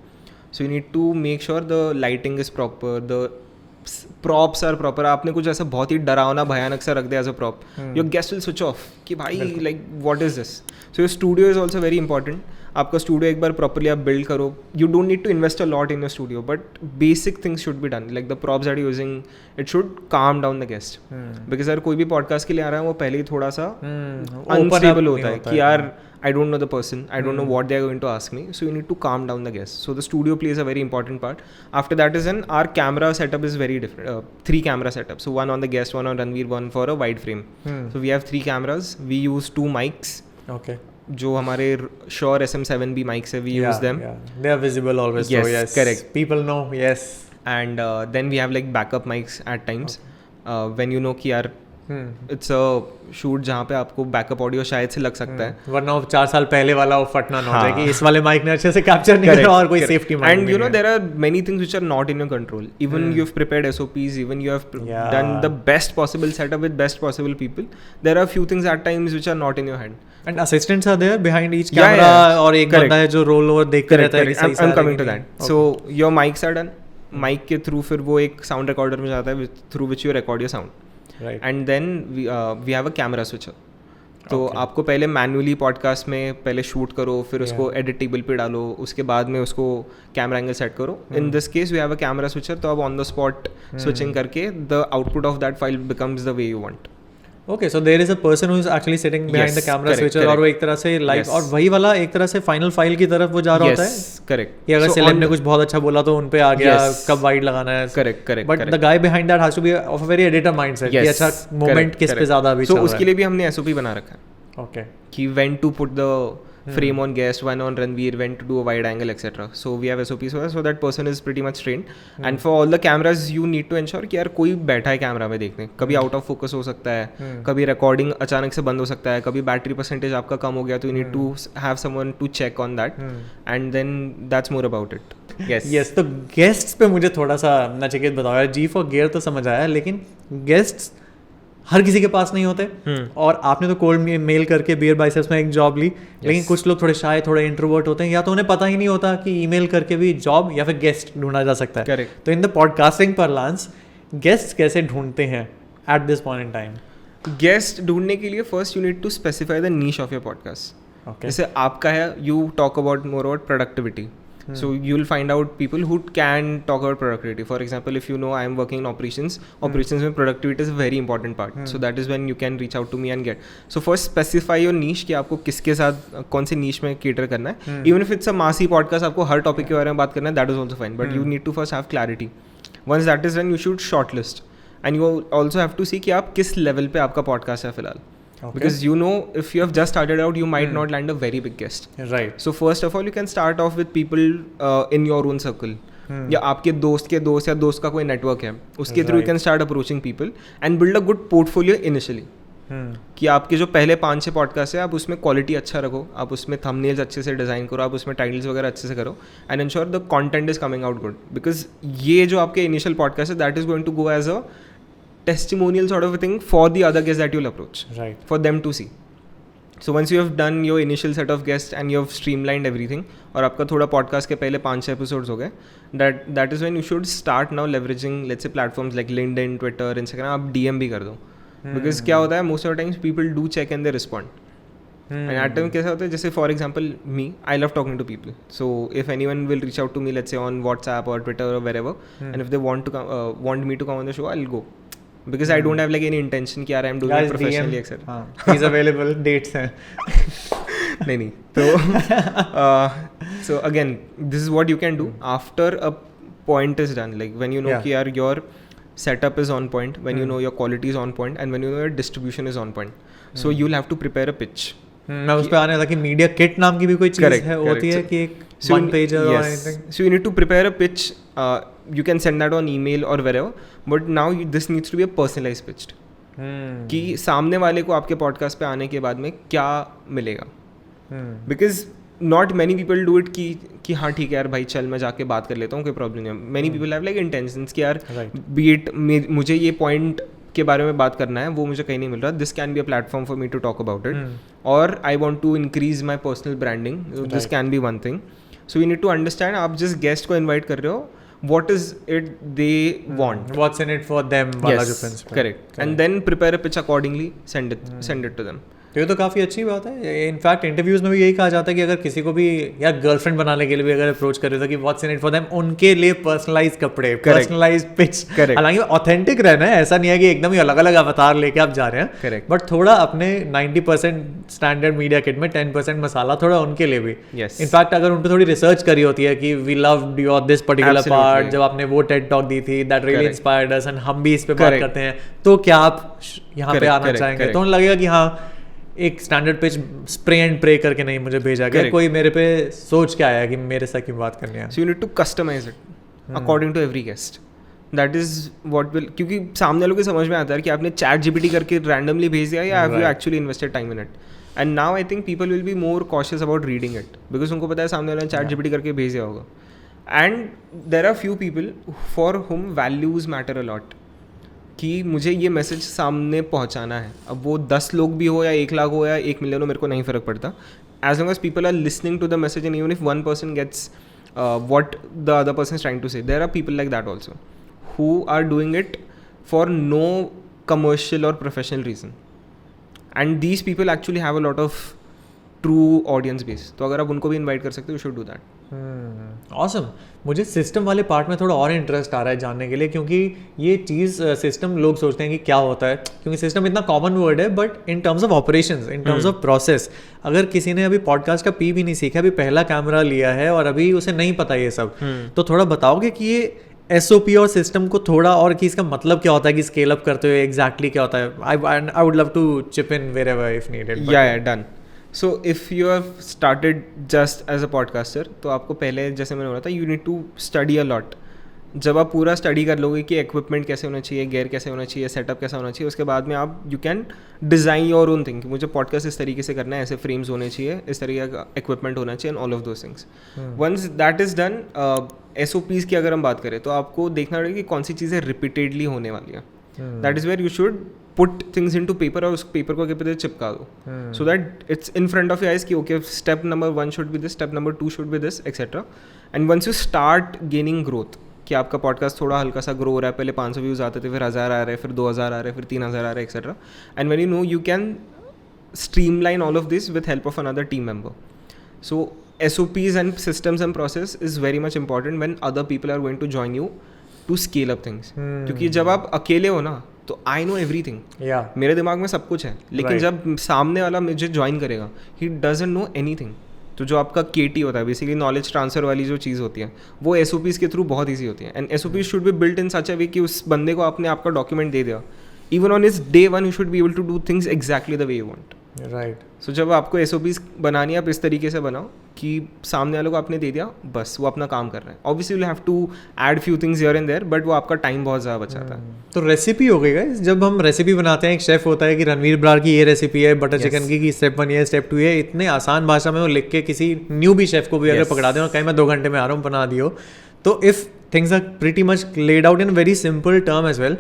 A: So you need to make sure the lighting is proper, the props are proper. आपने कुछ ऐसा बहुत ही डरावना भयानक सा रख दिया as a prop, your guest will switch off कि भाई like what is this. So your studio is also very important. आपका स्टूडियो एक बार प्रॉपरली आप बिल्ड करो. You don't need to invest a lot in your studio, but basic things should be done. Like the props that using, it should calm down the guest. Because अगर कोई भी पॉडकास्ट के लिए आ रहा है, वो पहले ही थोड़ा सा अनस्टेबल होता है कि यार I don't know the person, I don't know what they are going to ask me, so you need to calm down the guests. So the studio plays a very important part. After that is in our camera setup is very different. 3 camera setups. So one on the guest, one on Ranveer, one for a wide frame. So we have 3 cameras. We use 2 mics.
B: Okay.
A: जो हमारे Shure SM7B mics है, we use them.
B: Yeah. They are visible always.
A: Yes,
B: so yes,
A: correct.
B: People know. Yes.
A: And then we have like backup mics at times. When you know कि यार इट्स अ शूट जहाँ पे आपको बैकअप ऑडियो शायद से लग सकता है,
B: वरना 4 साल पहले वाला वो फटना ना हो जाए कि इस वाले माइक ने अच्छे से कैप्चर नहीं किया और कोई safety mic.
A: And you know there are many things which are not in your control. Even you have prepared SOPs, even you have done the best possible setup with best possible people, there are few things at times which are not in your hand.
B: And assistants are there behind each camera, और एक बंदा है जो रोल ओवर देखते रहता है.
A: I am coming to that. So your mics are done. Mic के थ्रू फिर वो एक साउंड रिकॉर्डर में जाता है through which you record your sound. And then we have a camera switcher. तो आपको पहले मैन्युअली पॉडकास्ट में पहले शूट करो, फिर उसको एडिट टेबल पे डालो, उसके बाद में उसको कैमरा एंगल सेट करो. In this case we have a camera switcher, तो आप ऑन द स्पॉट स्विचिंग करके the output of that file becomes the way you want.
B: Okay, so there is a person who is actually sitting behind the camera switcher, और वो एक तरह से लाइव, और वही वाला एक तरह से फाइनल फाइल की तरफ वो जा रहा होता है.
A: करेक्ट.
B: कि अगर सेलेब ने कुछ बहुत अच्छा बोला तो उन पे आ गया, कब वाइड लगाना है.
A: Correct.
B: But the guy behind that has to be of a very editor mindset कि अच्छा मोमेंट किस पे ज्यादा अभी चल रहा है.
A: सो उसके लिए भी हमने SOP बना रखा है.
B: ओके.
A: कि when to put the frame on guest, one on Ranveer, when to do a wide angle, etc. So we have SOPs for that, so that person is pretty much trained. And for all the cameras, you need to ensure कि यार कोई बैठा है कैमरा में देखने, कभी आउट ऑफ फोकस हो सकता है, कभी रिकॉर्डिंग अचानक से बंद हो सकता है, कभी बैटरी परसेंटेज आपका कम हो गया, तो you need to have someone to check on that, and then that's more about it.
B: Yes, तो गेस्ट्स पे मुझे थोड़ा सा नचिकेत बताओ यार, जी फॉर गियर तो समझ आया, लेकिन गेस्ट्स हर किसी के पास नहीं होते, और आपने तो कोल्ड मेल करके बियर बाइसेप्स में एक जॉब ली, लेकिन कुछ लोग थोड़े शाय, थोड़े इंट्रोवर्ट होते हैं, या तो उन्हें पता ही नहीं होता कि ईमेल करके भी जॉब या फिर गेस्ट ढूंढा जा सकता है.
A: Correct.
B: तो in the podcasting parlance guest कैसे ढूंढते हैं at this point in time?
A: Guest ढूंढने के लिए first you need to specify the niche of your podcast. जैसे आपका है, you talk about more about productivity. So you'll find out people who can talk about productivity. For example, if you know I am working in operations में productivity is a very important part. So that is when you can reach out to me and get. So first specify your niche कि आपको किसके साथ कौन से niche में cater करना है. Even if it's a massy podcast, आपको हर topic के बारे में बात करना है, that is also fine. But you need to first have clarity. Once that is done, you should shortlist. And you also have to see कि आप किस level पे आपका podcast है फिलहाल. Okay. Because you know, if you have just started out, you might not land a very big guest.
B: Right.
A: So first of all, you can start off with people in your own circle. या आपके दोस्त के दोस्त या दोस्त का कोई नेटवर्क है, उसके through you can start approaching people and build a good portfolio initially. कि आपके जो पहले 5-6 पॉडकास्ट है, आप उसमें क्वालिटी अच्छा रखो, आप उसमें थंबनेल्स अच्छे से डिज़ाइन करो, आप उसमें टाइटल्स वगैरह अच्छे से करो, and ensure the content is coming out good. Because ये जो आपके इनिशियल पॉडकास्ट है, that is going to go as a testimonial sort of a thing for the other guests that you'll approach,
B: right,
A: for them to see. So once you have done your initial set of guests and you have streamlined everything, और आपका थोड़ा podcast के पहले 5-6 episodes हो गए, that is when you should start now leveraging, let's say, platforms like LinkedIn, Twitter, Instagram. आप DM भी कर दो, because क्या होता है, most of the times people do check and they respond. And at time कैसा होता है, जैसे for example me, I love talking to people. So if anyone will reach out to me, let's say on WhatsApp or Twitter or wherever, and if they want me to come on the show, I'll go. Because I don't have like any intention कि यार I am doing it professionally, etc.
B: He's available, dates हैं.
A: नहीं तो so again, this is what you can do after a point is done. Like when you know कि यार your setup is on point, when you know your quality is on point, and when you know your distribution is on point. So you'll have to prepare a pitch.
B: मैं उस पे आने लगा कि मीडिया किट नाम की भी कोई चीज़ है, होती है कि एक one pager or anything.
A: So you need to prepare a pitch. You can send that on email or wherever, but now this needs to be a personalized pitch. कि सामने वाले को आपके पॉडकास्ट पे आने के बाद में क्या मिलेगा. Because not many people do it कि हाँ ठीक है यार भाई चल मैं जाके बात कर लेता हूँ, कोई प्रॉब्लम नहीं है. Many people have like intentions कि यार be it मुझे ये पॉइंट के बारे में बात करना है, वो मुझे कहीं नहीं मिल रहा, this can be a platform for me to talk about it, और I want to increase my personal branding, this can be one thing. So you need to understand, आप जिस गेस्ट को इन्वाइट कर रहे हो, what is it they want,
B: what's in it for them, वाला जो principal.
A: Correct. And then prepare a pitch accordingly, send it to them.
B: तो ये तो काफ़ी अच्छी बात है. इनफैक्ट इंटरव्यूज़ में भी यही कहा जाता है कि अगर किसी को भी यार गर्लफ्रेंड बनाने के लिए भी अगर अप्रोच कर रहे हो कि what's in it for them, उनके लिए पर्सनलाइज कपड़े, पर्सनलाइज पिच. हालांकि ऑथेंटिक रहना है, ऐसा नहीं है कि एकदम ही अलग अलग अवतार लेके आप जा रहे हैं, बट थोड़ा अपने 90% स्टैंडर्ड मीडिया किट में 10% मसाला थोड़ा उनके लिए भी. इनफैक्ट अगर उन पर थोड़ी रिसर्च करी होती है कि we loved your this particular part, जब आपने वो टेड टॉक दी थी, that really inspired us, and हम भी इस पे बात करते हैं, तो क्या आप यहाँ पे आना चाहेंगे? तो उन्हें लगेगा कि हाँ, एक standard pitch spray and pray करके नहीं मुझे भेजा गया, कोई मेरे पे सोच के आया कि मेरे साथ क्यों बात करनी है.
A: So you need to customize it according to every guest. That is what will, क्योंकि सामने वालों को समझ में आता है कि आपने चैट जीपीटी करके रैंडमली भेज दिया या have you actually invested time in it. And now I think people will be more cautious about reading it, because उनको पता है सामने वाले ने चैट जीपीटी करके भेज दिया होगा. And there are few people for whom values matter a lot, कि मुझे ये मैसेज सामने पहुंचाना है. अब वो 10 लोग भी हो या 1 लाख हो या 1 मिलियन हो, मेरे को नहीं फ़र्क पड़ता, as long as people are listening to the message, and even if one person gets what the other person is trying to say. There are people like that also who are doing it for no commercial or professional reason, and these people actually have a lot of true audience base. तो अगर आप उनको भी इन्वाइट कर सकते हो, you should do that.
B: Awesome. मुझे सिस्टम वाले पार्ट में थोड़ा और इंटरेस्ट आ रहा है जानने के लिए, क्योंकि ये चीज़ सिस्टम लोग सोचते हैं कि क्या होता है, क्योंकि सिस्टम इतना कॉमन वर्ड है, but in terms of operations, in terms of process, अगर किसी ने अभी पॉडकास्ट का पी भी नहीं सीखा, अभी पहला कैमरा लिया है और अभी उसे नहीं पता ये सब, तो थोड़ा बताओगे कि ये SOP और सिस्टम को थोड़ा, और कि इसका मतलब क्या होता है कि स्केल अप करते हुए एग्जैक्टली क्या होता है. I would love to chip in wherever if needed.
A: या done. So if you have started just as a podcaster, तो आपको पहले जैसे मैंने बोला था, you need to study a lot. जब आप पूरा स्टडी कर लोगे कि इक्विपमेंट कैसे होना चाहिए, गेयर कैसे होना चाहिए, सेटअप कैसा होना चाहिए, उसके बाद में आप you can design your own thing. मुझे पॉडकास्ट इस तरीके से करना है, ऐसे फ्रेम्स होने चाहिए, इस तरीके का इक्विपमेंट होना चाहिए, and all of those things. Once that is done, SOPs की अगर हम बात करें तो आपको देखना पड़ेगा कि कौन सी चीज़ें रिपीटेडली होने वाली हैं. That is where you should put things in to paper, और उस पेपर को आगे चिपका दो, so that it's in front of your eyes कि okay, step number 1 should be this, step number 2 should be this, etcetera. And once you start gaining growth, कि आपका पॉडकास्ट थोड़ा हल्का सा ग्रो हो रहा है, पहले 500 व्यूज़ आते थे, फिर 1000 आ रहे हैं, फिर 2000 आ रहे हैं, फिर 3000 आ रहे हैं, etcetera. And when you know, you can streamline all of this with help of another team member. So SOPs and systems and process is very much important when other people are going to join you to scale up things. क्योंकि जब आप अकेले हो ना, तो I know everything. मेरे दिमाग में सब कुछ है, लेकिन जब सामने वाला मुझे ज्वाइन करेगा, he doesn't know anything. तो जो आपका KT होता है, बेसिकली नॉलेज ट्रांसफर वाली जो चीज़ होती है, वो SOPs के थ्रू बहुत ईजी होती है. And SOPs should be built in such a way कि उस बंदे को आपने आपका डॉक्यूमेंट दे दिया, even on his day 1 you should be able to do things exactly the way you want.
B: Right.
A: So जब आपको SOPs बनानी है, आप इस तरीके से बनाओ कि सामने वाले को आपने दे दिया, बस वो अपना काम कर रहा है. Obviously you'll have to add few things here and there, but वो आपका टाइम बहुत ज़्यादा बचाता है.
B: तो रेसिपी हो गई गाइस. जब हम रेसिपी बनाते हैं, एक शेफ होता है कि रणवीर बरार की ये रेसिपी है बटर चिकन की स्टेप 1 ये स्टेप 2 है, इतने आसान भाषा में वो लिख के किसी न्यू भी शेफ को भी अगर पकड़ा दें और कहीं मैं 2 घंटे में आ रहा हूँ बना दियो, तो if things are pretty much laid out in very simple term as well,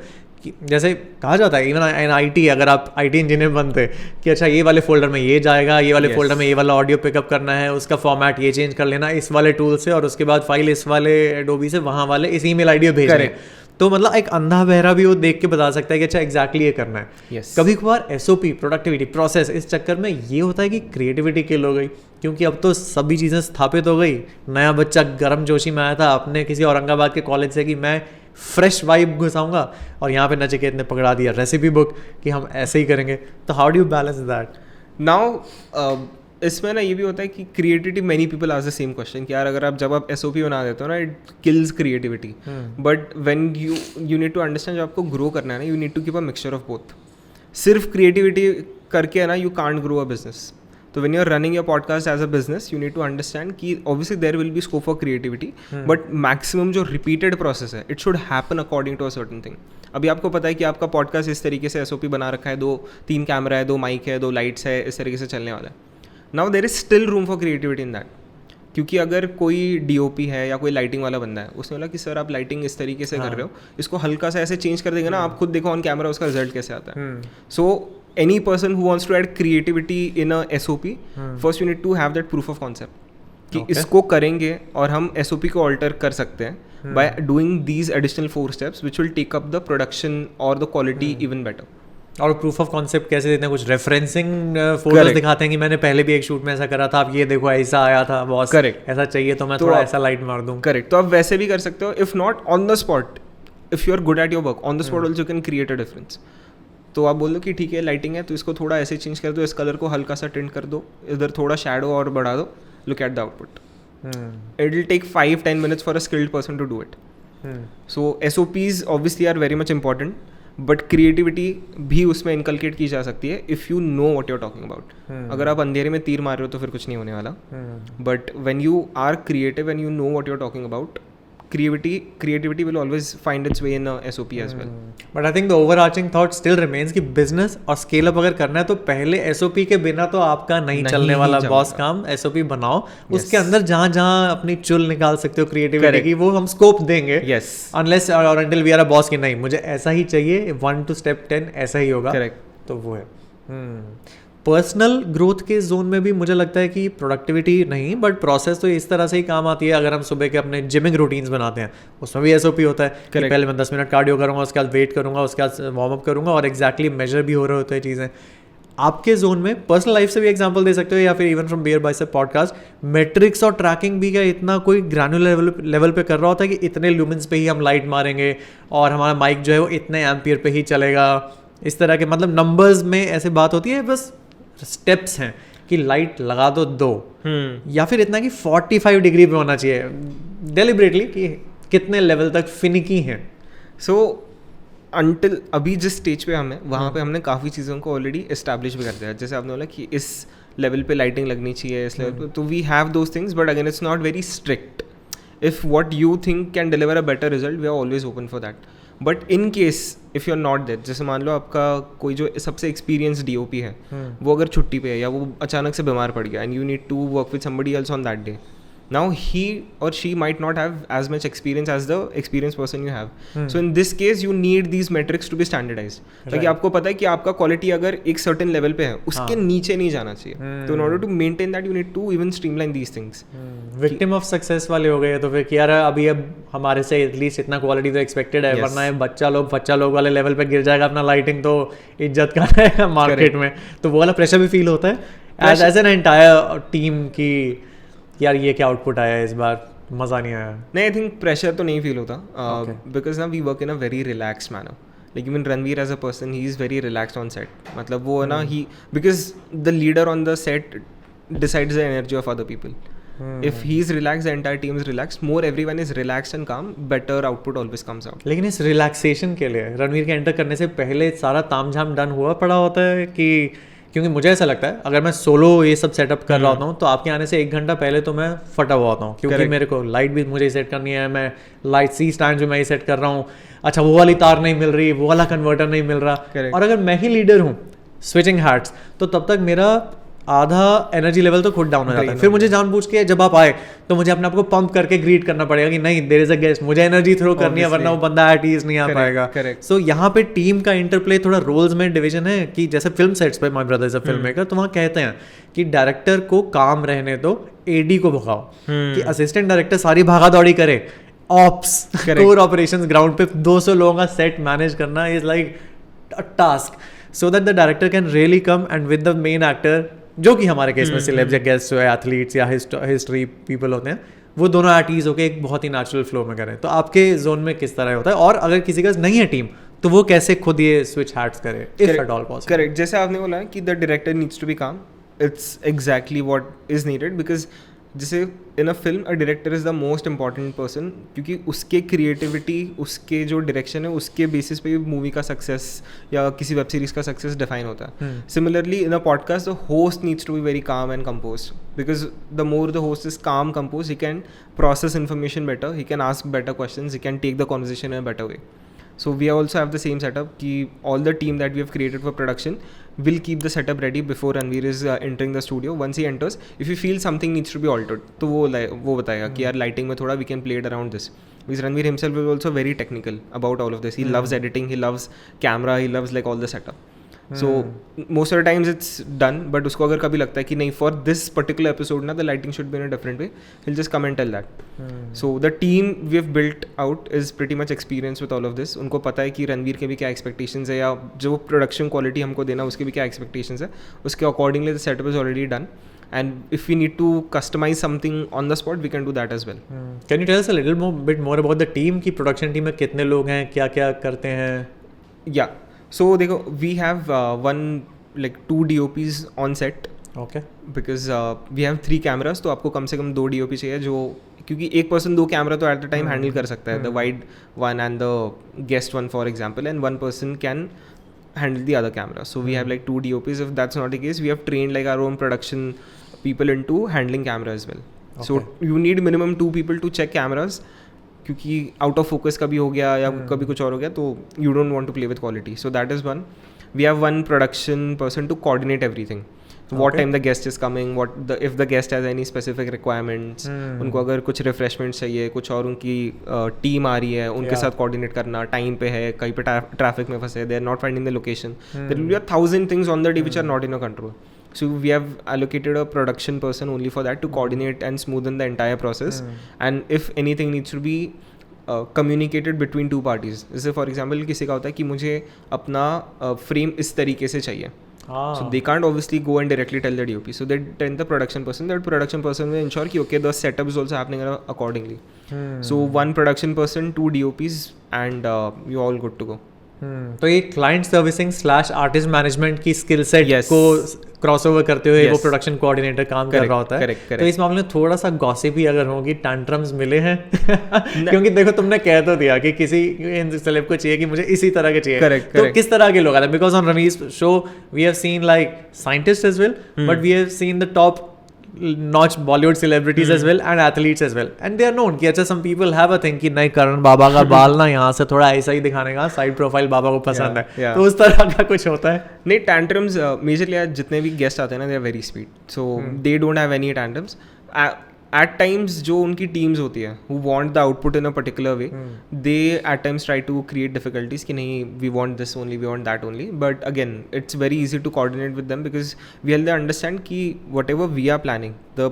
B: जैसे कहा जाता है इवन इन IT, अगर आप IT इंजीनियर बनते कि अच्छा ये वाले फोल्डर में ये जाएगा, ये वाले फोल्डर में ये वाला ऑडियो पिकअप करना है, उसका फॉर्मेट ये चेंज कर लेना इस वाले टूल से, और उसके बाद फाइल इस वाले एडोबी से वहाँ वाले इस ईमेल आईडी भेज रहे हैं. तो मतलब एक अंधा बहरा भी वो देख के बता सकता है कि अच्छा एग्जैक्टली ये करना है. कभी कभार SOP, प्रोडक्टिविटी, प्रोसेस, इस चक्कर में ये होता है कि क्रिएटिविटी किल हो गई, क्योंकि अब तो सभी चीज़ें स्थापित हो गई. नया बच्चा गर्म जोशी में आया था अपने किसी औरंगाबाद के कॉलेज से कि मैं फ्रेश वाइब घुसाऊंगा, और यहाँ पे नचिकेत ने पकड़ा दिया रेसिपी बुक कि हम ऐसे ही करेंगे. तो how do you balance that
A: now? इसमें ना ये भी होता है कि creativity, many people ask the same question कि यार अगर आप जब आप SOP बना देते हो ना, it kills creativity. But when you need to understand, जब आपको ग्रो करना है ना, you need to keep a mixture of both. सिर्फ क्रिएटिविटी करके है ना, you can't grow a business. तो when you're running your podcast as a business, you need to understand कि obviously there will be scope for creativity, but maximum जो repeated process है, it should happen according to a certain thing. अभी आपको पता है कि आपका podcast इस तरीके से SOP बना रखा है, 2-3 कैमरा है, 2 माइक है, 2 लाइट्स है, इस तरीके से चलने वाला है. Now there is still room for creativity in that. क्योंकि अगर कोई DOP है या कोई लाइटिंग वाला बंदा है, उसने बोला कि सर आप लाइटिंग इस तरीके से कर रहे हो, इसको हल्का सा ऐसे चेंज कर देंगे ना, आप खुद देखो ऑन कैमरा उसका रिजल्ट कैसे आता है. सो any person who wants to add creativity in a SOP, first you need to have that proof of concept कि इसको करेंगे और हम SOP को alter कर सकते हैं by doing these additional 4 steps which will take up the production or the quality even better.
B: और प्रूफ ऑफ कॉन्सेप्ट कैसे देते हैं? कुछ रेफरेंसिंग फोटोज दिखाते हैं कि मैंने पहले भी एक शूट में ऐसा करा था, आप ये देखो ऐसा आया था बॉस, करेक्ट ऐसा चाहिए तो मैं थोड़ा ऐसा लाइट मार दूँ.
A: करेक्ट. तो आप वैसे भी कर सकते हो. If not on the spot, if you are good at your work, on the spot also can create a difference. तो आप बोल दो कि ठीक है लाइटिंग है तो इसको थोड़ा ऐसे चेंज कर दो, इस कलर को हल्का सा टिंट कर दो, इधर थोड़ा शैडो और बढ़ा दो, look at the output. It will take 5-10 minutes for a skilled person to do it. So SOPs obviously are very much important, but creativity भी उसमें इनकलकेट की जा सकती है if you know what you are talking about. अगर आप अंधेरे में तीर मार रहे हो तो फिर कुछ नहीं होने वाला. But when you are creative and you know what you are talking about, creativity will always find its way in a SOP as well.
B: But I think the overarching thought still remains कि business और scale up अगर करना है तो पहले SOP के बिना तो आपका नहीं चलने वाला बॉस काम. SOP बनाओ, उसके अंदर जहाँ अपनी चुल निकाल सकते हो क्रिएटिविटी की, वो हम स्कोप देंगे. Unless or until we are a boss कि नहीं मुझे ऐसा ही चाहिए, 1 to step 10 ऐसा ही होगा. तो वो है. पर्सनल ग्रोथ के जोन में भी मुझे लगता है कि प्रोडक्टिविटी नहीं बट प्रोसेस तो इस तरह से ही काम आती है. अगर हम सुबह के अपने जिमिंग रूटीन्स बनाते हैं उसमें भी SOP होता है कि पहले मैं 10 मिनट कार्डियो करूँगा, उसके बाद वेट करूँगा, उसके बाद वार्म अप करूँगा, और एक्जैक्टली मेजर भी हो रहे होते हैं चीज़ें. आपके जोन में पर्सनल लाइफ से भी एग्जांपल दे सकते हो या फिर even from beer bicep podcast, metrics और ट्रैकिंग भी क्या इतना कोई ग्रैनुलर लेवल पे कर रहा होता है कि इतने ल्यूमेंस पे ही हम लाइट मारेंगे और हमारा माइक जो है वो इतने एम्पियर पे ही चलेगा. इस तरह के मतलब नंबर्स में ऐसे बात होती है, बस स्टेप्स हैं कि लाइट लगा दो या फिर इतना कि 45 डिग्री पे होना चाहिए डेलिबरेटली कि कितने लेवल तक फिनिकी हैं.
A: सो अंटिल अभी जिस स्टेज पे हम हैं वहाँ पे हमने काफ़ी चीज़ों को ऑलरेडी एस्टैब्लिश भी कर दिया. जैसे आपने बोला कि इस लेवल पे लाइटिंग लगनी चाहिए, इस लेवल पे, तो we have those things, but again it's not very strict. If what you think can deliver a better result, we are always open for that. But in case if you are not that, जैसे मान लो आपका कोई जो सबसे एक्सपीरियंस DOP है वो अगर छुट्टी पे है या वो अचानक से बीमार पड़ गया, and you need to work with somebody else on that day, now he or she might not have as much experience as the experienced person you have. So in this case you need these metrics to be standardized, ताकि आपको पता है कि आपका क्वालिटी अगर एक certain level पे है उसके नीचे नहीं जाना चाहिए. तो in order to maintain that you need to even streamline these things.
B: Victim of success वाले हो गए तो फिर कि यार अभी अब हमारे से एटलीस्ट इतना क्वालिटी तो एक्सपेक्टेड है, वरना ये बच्चा लोग वाले लेवल पे गिर जाएगा अपना लाइटिंग, तो इज्जत का रहेगा मार्केट में. तो वो वाला प्रेशर भी फील होता है एज एन एंटायर टीम की, यार ये क्या आउटपुट आया इस बार, मज़ा नहीं आया.
A: नहीं, आई थिंक प्रेशर तो नहीं फील होता, बिकॉज ना we work in a very relaxed manner. Like even Ranveer as a person he is very relaxed on set. मतलब वो है ना, he because the leader on the set decides the energy of other people. If he's relaxed, the entire team is relaxed. More everyone is relaxed and calm, better output always comes out.
B: लेकिन इस रिलैक्सेशन के लिए रणवीर के एंटर करने से पहले सारा तामझाम डन हुआ पड़ा होता है कि, क्योंकि मुझे ऐसा लगता है अगर मैं सोलो ये सब सेटअप कर रहा होता हूँ तो आपके आने से 1 घंटा पहले तो मैं फटा हुआ होता हूँ, क्योंकि मेरे को लाइट भी मुझे सेट करनी है, मैं लाइट सी स्टैंड जो मैं ही सेट कर रहा हूँ, अच्छा वो वाली तार नहीं मिल रही, वो वाला कन्वर्टर नहीं मिल रहा. और अगर मैं ही लीडर हूँ स्विचिंग हैट्स, तो तब तक मेरा आधा एनर्जी लेवल तो खुद डाउन हो जाता है. फिर मुझे जानबूझ के जब आप आए तो मुझे अपने आप को पंप करके ग्रीट करना पड़ेगा कि नहीं, देयर इज अ गेस्ट, मुझे एनर्जी थ्रो करनी है, वरना वो बंदा एट ईज नहीं आ पाएगा. सो यहाँ पे टीम का इंटरप्ले, थोड़ा रोल्स में डिवीजन है कि जैसे फिल्म सेट्स पे, my brother is a film maker, तो वहाँ कहते हैं कि डायरेक्टर को काम रहने दो, AD को भगाओ, कि असिस्टेंट डायरेक्टर सारी भागा दौड़ी करे, ऑप्स कोर ऑपरेशंस ग्राउंड पे 200 लोगों का सेट मैनेज करना is like a task, so that the director can really come and with the main actor, जो कि हमारे केस में सिलेब्स या गेस्ट या एथलीट्स या हिस्ट्री पीपल होते हैं, वो दोनों एट ईज होकर एक बहुत ही नेचुरल फ्लो में करें. तो आपके जोन में किस तरह होता है, और अगर किसी का नहीं है टीम तो वो कैसे खुद ये स्विच हैट्स करे if at all possible?
A: Correct, जैसे आपने बोला कि the director needs to be calm, it's exactly what is needed. Because जैसे in a film a director is the most important person, क्योंकि उसके क्रिएटिविटी, उसके जो डायरेक्शन है, उसके बेसिस पे मूवी का सक्सेस या किसी वेब सीरीज़ का सक्सेस डिफाइन होता है. Similarly in a podcast the host needs to be very calm and composed, because the more the host is calm composed, he can process information better, he can ask better questions, he can take the conversation in a better way. So we also have the same setup कि all the team that we have created for production will keep the setup ready before Ranveer is entering the studio. Once he enters, if you feel something needs to be altered, तो वो बताएगा कि यार lighting में थोड़ा we can play it around this. Because Ranveer himself is also very technical about all of this. He loves editing, he loves camera, he loves like all the setup. So most of the times it's done, but उसको अगर कभी लगता है कि नहीं, for this particular episode ना the lighting should be in a different way, he'll just come and tell that. So the team we have built out is pretty much experienced with all of this. उनको पता है कि रणवीर के भी क्या expectations है, या जो production quality हमको देना उसके भी क्या expectations है, उसके accordingly the setup is already done. And if we need to customize something on the spot, we can do that as well.
B: Can you tell us a little bit more about the team? की production team में कितने लोग हैं, क्या क्या करते हैं?
A: Yeah. So देखो, we have like 2 DOPs on set.
B: Okay.
A: Because we have 3 cameras, तो आपको कम से कम 2 DOP चाहिए, जो क्योंकि एक पर्सन 2 कैमरा तो एट द टाइम हैंडल कर सकता है, the wide one and the guest one for example, and 1 person can handle the other camera. So we have like 2 DOPs. If that's not the case, we have trained like our own production people into handling camera as well. Okay. So you need minimum 2 people to check cameras, क्योंकि आउट ऑफ फोकस कभी हो गया या कभी कुछ और हो गया तो you don't want to play with quality. So that is one. We have 1 production person to coordinate everything. what time the guest is coming, if the guest has any specific requirements, उनको अगर कुछ रिफ्रेशमेंट चाहिए, कुछ और उनकी टीम आ रही है, उनके साथ कोऑर्डिनेट करना, टाइम पे है, कहीं पे ट्रैफिक में फंसे, they are not finding the location, there will be 1000 things on the day which are not in your control. So we have allocated a production person only for that, to coordinate and smoothen the entire process. And if anything needs to be communicated between 2 parties, जैसे फॉर एग्जाम्पल किसी का होता है कि मुझे अपना फ्रेम इस तरीके से चाहिए, so they can't obviously go and directly tell the DOP, so they tell the production person. That production person will ensure कि okay, the setup is also happening accordingly. So 1 production person, 2 DOPs, and you're all good to go.
B: तो ये क्लाइंट सर्विसिंग / आर्टिस्ट मैनेजमेंट की स्किल सेट
A: Yes.
B: को क्रॉसओवर करते हुए वो
A: Yes.
B: प्रोडक्शन कोऑर्डिनेटर काम कर रहा होता है।
A: correct.
B: तो इस मामले में थोड़ा सा गॉसिप ही अगर होगी, टैंट्रम्स मिले हैं क्योंकि देखो तुमने कह तो दिया कि किसी सेलेब को चाहिए कि मुझे इसी तरह के चाहिए।
A: Correct.
B: तो किस तरह के लोग आते हैं? Because on Rameez show we have seen like scientist as well, but we have seen the top notch Bollywood celebrities as well and athletes as well, and they are known कि अच्छा some people have a thing कि नहीं करण बाबा का बाल ना यहाँ से थोड़ा ऐसा ही दिखाने का साइड प्रोफाइल बाबा को पसंद है, तो उस तरह का कुछ होता है।
A: नहीं, टैंट्रम्स मेजरली जितने भी गेस्ट आते हैं ना, they are very sweet, so they don't have any tantrums. At times जो उनकी टीम्स होती है who want the output in a particular way, they at times try to create difficulties कि नहीं we want this only, we want that only, but again it's very easy to coordinate with them because we all understand कि whatever we are planning, the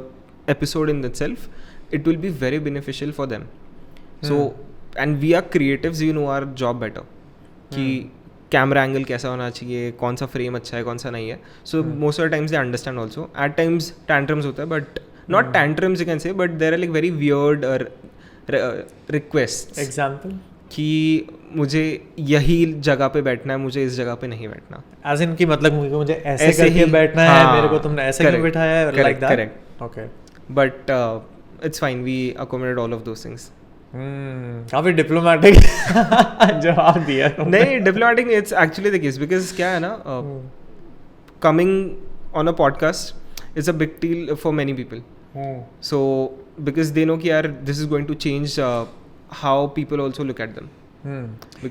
A: episode in itself, it will be very beneficial for them. So and we are creatives, you know our job better कि कैमरा एंगल कैसा होना चाहिए, कौन सा फ्रेम अच्छा है, कौन सा नहीं है। So most of the times they understand also. At times tantrums होता है, but not tantrums you can say, but there are like very weird requests.
B: Example?
A: कि मुझे यही जगह पे बैठना है, मुझे इस जगह पे नहीं बैठना।
B: As in कि मतलब मुझे ऐसे करके बैठना है, मेरे को तुमने ऐसे क्यों बिठाया है, like that?
A: Correct.
B: Okay.
A: But it's fine, we accommodate all of those things.
B: काफी डिप्लोमेटिक जवाब दिया।
A: नहीं, diplomatic it's actually the case because क्या है ना, coming on a podcast is a big deal for many people. So because they know कि यार this is going to change how people also look at them.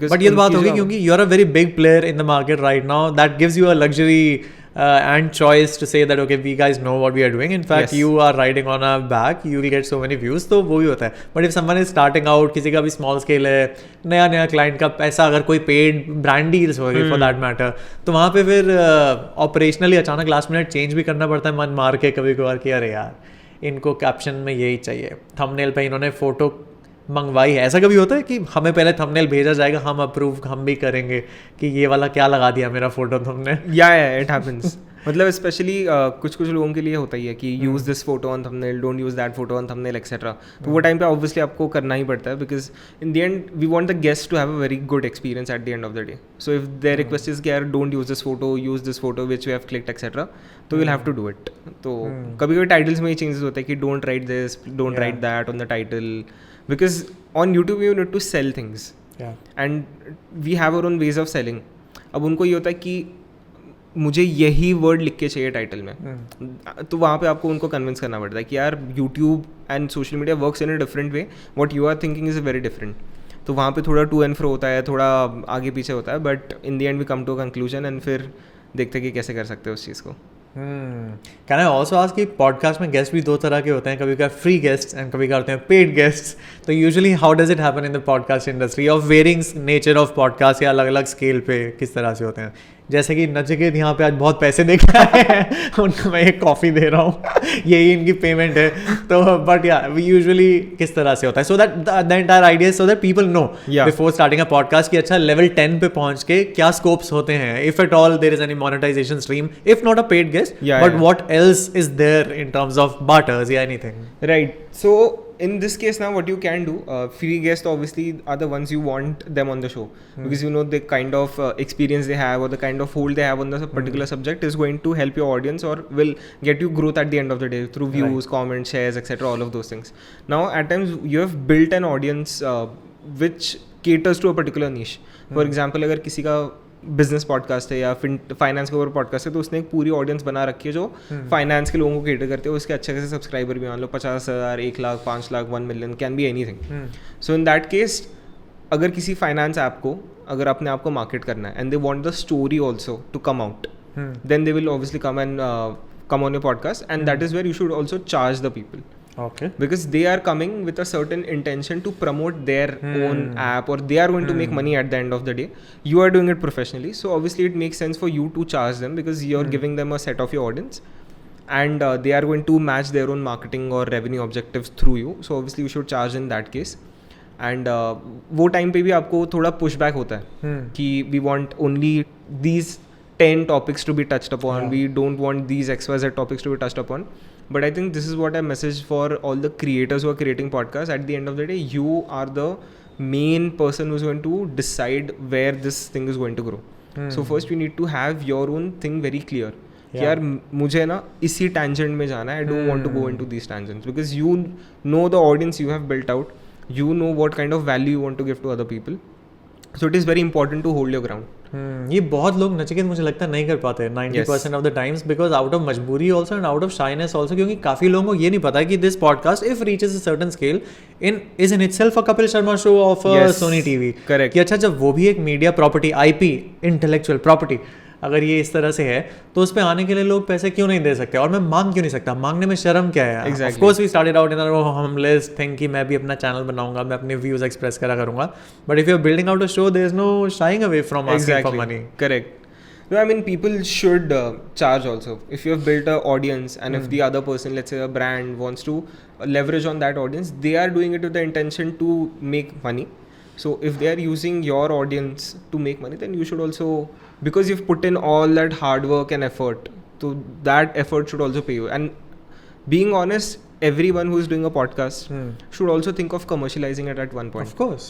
B: But ये बात होगी क्योंकि you are a very big player in the market right now, that gives you a luxury and choice to say that okay we guys know what we are doing, in fact you are riding on our back, you will get so many views, तो वो ही होता है। But if someone is starting out, किसी का भी small scale है, नया क्लाइंट का पैसा, अगर कोई पेड ब्रांड डील्स होगी for that matter, तो वहाँ पे फिर ऑपरेशनली अचानक लास्ट मिनट चेंज भी करना पड़ता है मन मार के कभी कभार कि अरे यार इनको कैप्शन में यही चाहिए, थंबनेल पे इन्होंने फोटो मंगवाई है। ऐसा कभी होता है कि हमें पहले थंबनेल भेजा जाएगा, हम अप्रूव हम भी करेंगे कि ये वाला क्या लगा दिया मेरा फोटो तुमने?
A: या इट हैपेंस। मतलब स्पेशली कुछ लोगों के लिए होता ही है कि use this photo on thumbnail, don't use that photo on thumbnail etcetera. तो वो टाइम पे ऑब्वियसली आपको करना ही पड़ता है because in the end we want the guest to have a very good experience at the end of the day. So if their request is कि यार don't use this photo which we have clicked etcetera, तो we'll have to do it. तो कभी कभी टाइटल्स में ही चेंजेस होते हैं कि don't write this, don't write that on the title, because on YouTube you need to sell things and we have our own ways of selling. अब उनको ये होता है कि मुझे यही वर्ड लिख के चाहिए टाइटल में, तो वहाँ पे आपको उनको कन्विंस करना पड़ता है कि यार YouTube and social media works in a different way, what you are thinking is very different. तो वहाँ पे थोड़ा टू एंड फ्रो होता है, थोड़ा आगे पीछे होता है, but in the end we come to a conclusion and फिर देखते हैं कि कैसे कर सकते हैं उस चीज़ को।
B: कैन आई ऑल्सो आस्क कि पॉडकास्ट में गेस्ट भी दो तरह के होते हैं, कभी का फ्री गेस्ट एंड कभी का होते हैं पेड गेस्ट, तो usually how does it happen in the podcast industry of varying nature of podcast, या अलग अलग स्केल पे किस तरह से होते हैं? जैसे कि नचिकेत यहाँ पे आज बहुत पैसे दे के आए हैं, उनको मैं एक कॉफ़ी दे रहा हूँ, यही इनकी पेमेंट है। तो बट या वी यूजुअली किस तरह से होता है, so that the entire idea so that people know before starting a podcast कि अच्छा लेवल 10 पे पहुंच के क्या स्कोप्स होते हैं, if at all there is any monetisation stream, if not a paid guest, but what else is there in terms of barters या anything?
A: Right, so in this case now what you can do, free guests obviously are the ones you want them on the show because you know the kind of experience they have or the kind of hold they have on the particular subject is going to help your audience or will get you growth at the end of the day through views, comments, shares, etc., all of those things. Now at times you have built an audience which caters to a particular niche. For example, अगर किसी का बिजनेस पॉडकास्ट है या फाइनेंस के ऊपर पॉडकास्ट है, तो उसने एक पूरी ऑडियंस बना रखी है जो फाइनेंस के लोगों को केटर करते हैं, उसके अच्छे खासे सब्सक्राइबर भी मान लो 50,000, 1 lakh, 5 lakh, 1 million, can be anything. So in that case अगर किसी फाइनेंस ऐप को अगर अपने आप को मार्केट करना है and they want the story also to come out, then they will obviously come on your podcast and that is where you should also charge the people. Okay. Because they are coming with a certain intention to promote their own app or they are going to make money at the end of the day. You are doing it professionally, so obviously it makes sense for you to charge them because you are giving them a set of your audience and they are going to match their own marketing or revenue objectives through you. So obviously you should charge in that case. And वो time पे भी आपको थोड़ा pushback होता है कि we want only these 10 topics to be touched upon. We don't want these XYZ topics to be touched upon. But I think this is what I message for all the creators who are creating podcasts. At the end of the day, you are the main person who's going to decide where this thing is going to grow. So first you need to have your own thing very clear. कि यार मुझे ना इसी tangent में जाना है. I don't want to go into these tangents because you know the audience you have built out. You know what kind of value you want to give to other people. So it is very important to hold your ground.
B: ये बहुत लोग नचिकेत मुझे लगता है नहीं कर पाते 90% of the times because out of मजबूरी also and out of shyness also, क्योंकि काफी लोगों को ये नहीं पता कि this podcast if reaches a certain scale is in itself a Kapil Sharma show of Sony TV.
A: Correct.
B: कि अच्छा जब वो भी एक media property IP intellectual property अगर ये इस तरह से है तो उस पे आने के लिए लोग पैसे क्यों नहीं दे सकते और मैं मांग क्यों नहीं सकता? मांगने में शर्म क्या है? Of course we started out in our humblest thing कि मैं भी अपना चैनल बनाऊंगा, मैं अपने व्यूज एक्सप्रेस करा करूंगा, but if you are building out a show there is no shying away from asking for money.
A: Correct. No, I mean people should charge also. If you have built an audience and if the other person, let's say a brand, wants to leverage on that audience, they are doing it with the intention to make money. So if they are using your audience to make money, then you should also, because you've put in all that hard work and effort, so that effort should also pay you. And being honest, everyone who is doing a podcast should also think of commercializing it at one point.
B: Of course.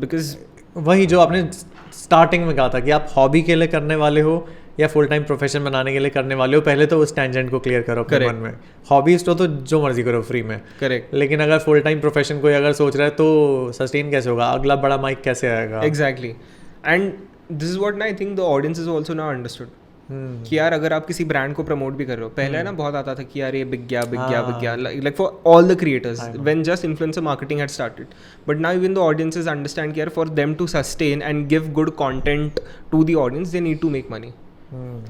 A: Because
B: वही जो आपने स्टार्टिंग में कहा था कि आप हॉबी के लिए करने वाले हो या फुल टाइम प्रोफेशन बनाने के लिए करने वाले हो, पहले तो उस टेंजेंट को क्लियर करो अपने मन में. हॉबीज तो जो मर्जी करो फ्री में.
A: करेक्ट.
B: लेकिन अगर फुल टाइम प्रोफेशन कोई अगर सोच रहा है तो सस्टेन कैसे होगा? अगला बड़ा माइक कैसे आएगा?
A: Exactly. And this is what I think the audience is also now understood कि यार अगर आप किसी ब्रांड को प्रमोट भी कर रहे हो, पहले ना बहुत आता था कि यार ये बिक गया like for all the creators when just influencer marketing had started, but now even the audiences understand कि यार for them to sustain and give good content to the audience they need to make money.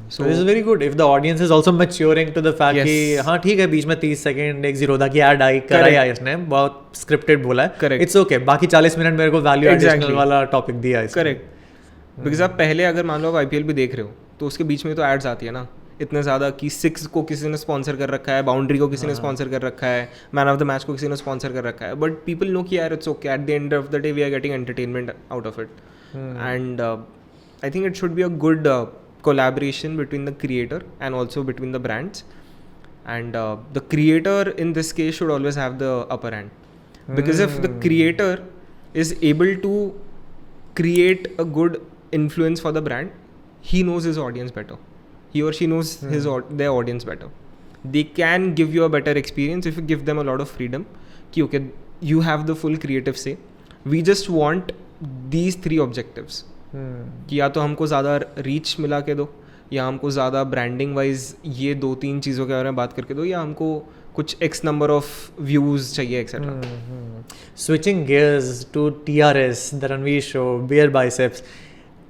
B: So this is very good if the audience is also maturing to the fact कि हाँ ठीक है बीच में 30 सेकेंड एक जीरोधा की ऐड आई कराया इसने, बहुत स्क्रिप्टेड बोला है, इट्स ओके, बाकी 40 मिनट मेरे को वैल्यू एडिशनल वाला टॉपिक दिया है.
A: करेक्ट. बिकॉज आप पहले अगर मान लो आप IPL भी देख रहे हो तो उसके बीच में तो एड्स आती है ना इतने ज़्यादा कि 6 को किसी ने स्पॉन्सर कर रखा है, बाउंड्री को किसी ने स्पॉन्सर कर रखा है, मैन ऑफ द मैच को किसी ने स्पॉन्सर कर रखा है, बट पीपल नो कि यार it's okay, at the end of the day we are getting entertainment out of it. And I think it should be a good collaboration between the creator and also between the brands, and the creator in this case should always have the upper hand, because if the creator is able to create a good influence for the brand, he knows his audience better, he or she knows their audience better. They can give you a better experience if you give them a lot of freedom ki okay you have the full creative say, we just want these 3 objectives कि या तो हमको ज़्यादा रीच मिला के दो, या हमको ज़्यादा ब्रांडिंग वाइज ये 2-3 चीज़ों के बारे में बात करके दो, या हमको कुछ X नंबर ऑफ व्यूज़ चाहिए etcetera.
B: Switching gears to TRS, the Ranveer show, beer biceps,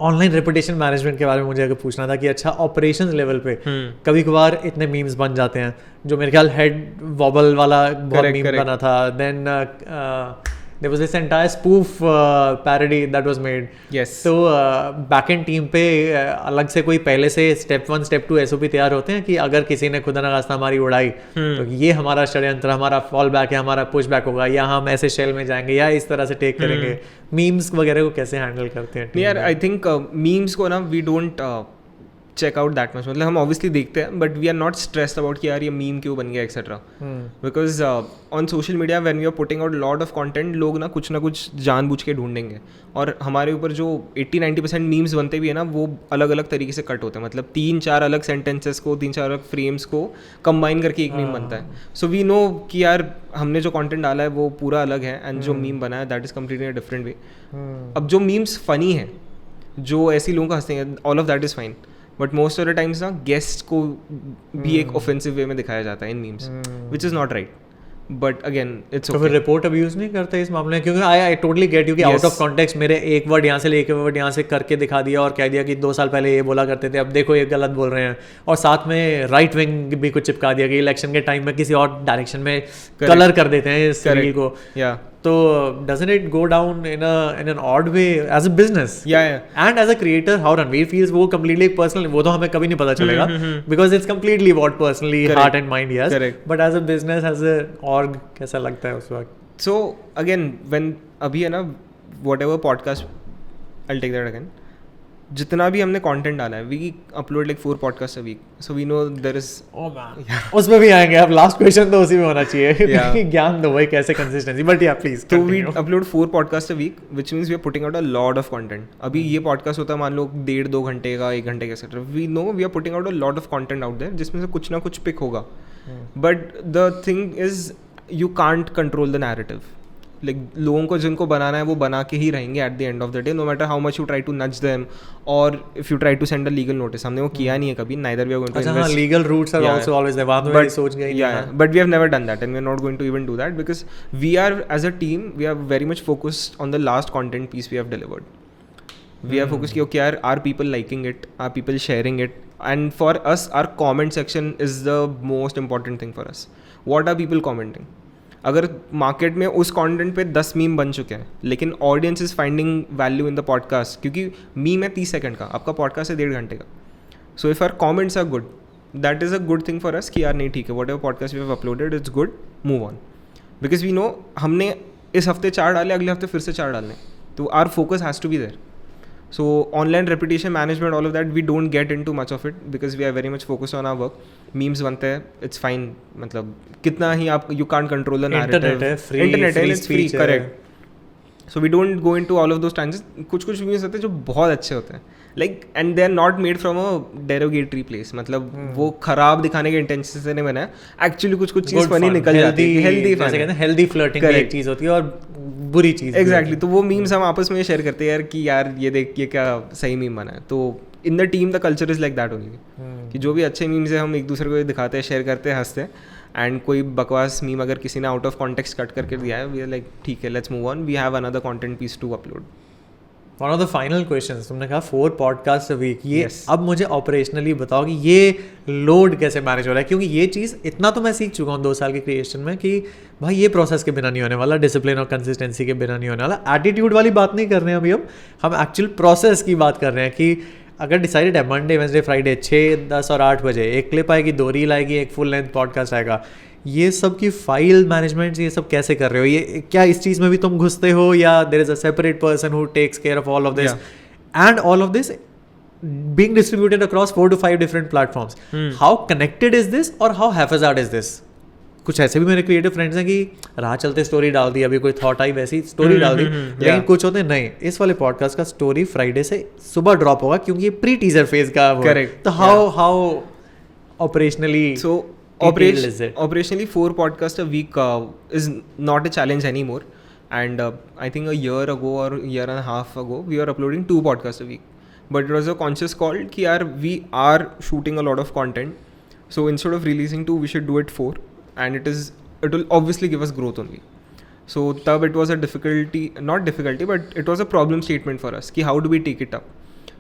B: online reputation management के बारे में मुझे अगर पूछना था कि अच्छा ऑपरेशंस लेवल पे कभी कभार इतने मीम्स बन जाते हैं जो मेरे ख्याल हेड वॉबल वाला बहुत मीम बना था, then there was this entire spoof parody that was made.
A: Yes.
B: So backend team पे अलग से कोई पहले से step 1 step 2 SOP तैयार होते हैं कि अगर किसी ने खुदा न खास्ता हमारी उड़ाई तो ये हमारा षड्यंत्र, हमारा फॉल बैक है, हमारा पुश बैक होगा, या हम ऐसे शेल में जाएंगे या इस तरह से टेक करेंगे. मीम्स वगैरह को कैसे हैंडल करते हैं?
A: यार आई थिंक मीम्स को ना we don't check out that much, मतलब हम ऑब्वियसली देखते हैं but we are not stressed about कि यार ये मीम क्यों बन गया etcetera, because on social media when we are putting out lot of content, लोग ना कुछ जानबूझ के ढूंढेंगे, और हमारे ऊपर जो 80-90% मीम्स बनते भी है ना वो अलग अलग तरीके से कट होते हैं, मतलब 3-4 अलग सेंटेंसेस को 3-4 अलग फ्रेम्स को कंबाइन करके एक मीम बनता है. सो वी नो कि यार हमने जो कंटेंट डाला है वो पूरा अलग है एंड जो मीम बना है that is completely different way. अब जो मीम्स फनी है, जो ऐसे लोगों का हंसते हैं, all of that is fine, but most of the times ना गेस्ट को भी एक ऑफेंसिव वे में दिखाया जाता है in memes, which is not right. But again it's
B: तो फिर रिपोर्ट अब्यूज नहीं करते इस मामले में? क्योंकि आई टोटली गेट यू कि आउट ऑफ कॉन्टेक्स्ट मेरे एक वर्ड यहाँ से ले एक वर्ड यहाँ से करके दिखा दिया और कह दिया कि 2 साल पहले ये बोला करते थे, अब देखो ये गलत बोल रहे हैं, और साथ में राइट विंग भी कुछ चिपका दिया कि इलेक्शन के टाइम में किसी और डायरेक्शन में कलर कर देते हैं इस रील को. तो doesn't it go down in an odd way as a business? And as a creator, how Ranveer feels वो completely personal, वो तो हमें कभी नहीं पता चलेगा because it's completely what personally heart and mind he has. But as a business, as a org, कैसा लगता है उस वक्त?
A: So again, when अभी है ना whatever podcast, I'll take that again. जितना भी हमने कंटेंट डाला है, we upload like 4 podcasts a week, so we know there is
B: उसमें भी आएंगे। अब लास्ट क्वेश्चन तो उसी में होना चाहिए ज्ञान दो भाई कैसे कंसिस्टेंसी, बट या प्लीज।
A: तो we upload 4 podcasts a week, which means we are putting out a lot of content. अभी ये पॉडकास्ट होता है मान लो 1.5-2 घंटे का, 1 घंटे का etcetera, we know we are putting out a lot of content out there, जिसमें से कुछ ना कुछ पिक होगा, but the thing is you can't control the narrative. Like लोगों को जिनको बनाना है वो बना के ही रहेंगे at the end of the day, no matter how much you try to notch them और if you try to send a legal notice. हमने वो किया नहीं है कभी, neither we are going to invest.
B: अच्छा, legal routes are also always there, बाद में सोच गए।
A: But we have never done that and we are not going to even do that because we are, as a team, we are very much focused on the last content piece we have delivered. We are focused कि okay, are people liking it, are people sharing it, and for us our comment section is the most important thing for us. What are people commenting? अगर मार्केट में उस कंटेंट पे 10 मीम बन चुके हैं लेकिन audience is finding value in the podcast, क्योंकि मीम है 30 सेकंड का, आपका पॉडकास्ट है 1.5 घंटे का, so if our comments are good, that is a good thing for us कि यार नहीं ठीक है, whatever podcast we have uploaded it's good, move on, because we know हमने इस हफ्ते 4 डाले, अगले हफ्ते फिर से 4 डालने, तो our focus has to be there. So online reputation management, all of that, we don't get into much of it because we are very much focused on our work. Memes बनते हैं, it's fine. मतलब कितना ही आप, you can't control the narrative.
B: Internet है, free,
A: Internet है,
B: free
A: it's free, correct. So we don't go into all of those tangents. कुछ memes होते हैं जो बहुत अच्छे होते हैं, like, and they are not made from a derogatory place. मतलब वो खराब दिखाने के इंटेंशन से नहीं बनाया, actually कुछ चीज़ funny निकल जाती है, healthy fun.
B: जैसे कहते हैं healthy flirting एक चीज़ होती है और बुरी चीज़।
A: Exactly. तो वो memes हम आपस में शेयर करते हैं यार कि यार ये देख ये क्या सही मीम बना है, तो in the team the culture is like that only. कि जो भी अच्छे मीम्स है हम एक दूसरे को दिखाते हैं, शेयर करते हैं, हंसते हैं, एंड कोई बकवास मीम अगर किसी ने आउट ऑफ कॉन्टेक्स्ट कट करके दिया है, वी आर लाइक ठीक है, let's move on, we have another content piece to upload.
B: One of the final questions, तुमने कहा 4 पॉडकास्ट अ वीक, ये अब मुझे ऑपरेशनली बताओ कि ये लोड कैसे मैनेज हो रहा है, क्योंकि ये चीज़ इतना तो मैं सीख चुका हूँ 2 साल के क्रिएशन में कि भाई ये प्रोसेस के बिना नहीं होने वाला, डिसिप्लिन और कंसिस्टेंसी के बिना नहीं होने वाला. एटीट्यूड वाली बात नहीं कर रहे हैं अभी, हम एक्चुअल प्रोसेस की बात कर रहे हैं कि अगर डिसाइडेड है मंडे वेंसडे फ्राइडे 6, 10 और 8 बजे एक क्लिप आएगी, 2 रील आएगी, एक फुल लेंथ पॉडकास्ट आएगा, ये सब की फाइल मैनेजमेंट ये सब कैसे कर रहे हो? ये क्या इस चीज़ में भी तुम घुसते हो या there is a separate person who takes care of all of this, and all of this being distributed across 4 to 5 different platforms? How connected is this और how haphazard is this? कुछ ऐसे भी मेरे क्रिएटिव फ्रेंड्स हैं कि राह चलते स्टोरी डाल दी, अभी कोई थॉट आई वैसी स्टोरी डाल दी, लेकिन कुछ होते हैं नहीं, इस वाले पॉडकास्ट का स्टोरी फ्राइडे से सुबह ड्रॉप होगा क्योंकि ये प्री टीजर फेज का वो है. तो how operationally
A: operationally 4 podcasts a week is not a challenge anymore, and I think a year ago or year and a half ago we were uploading 2 podcasts a week, but it was a conscious call कि यार we are shooting a lot of content, so instead of releasing 2 we should do it 4, and it will obviously give us growth only. So तब it was a not difficulty but it was a problem statement for us कि how do we take it up.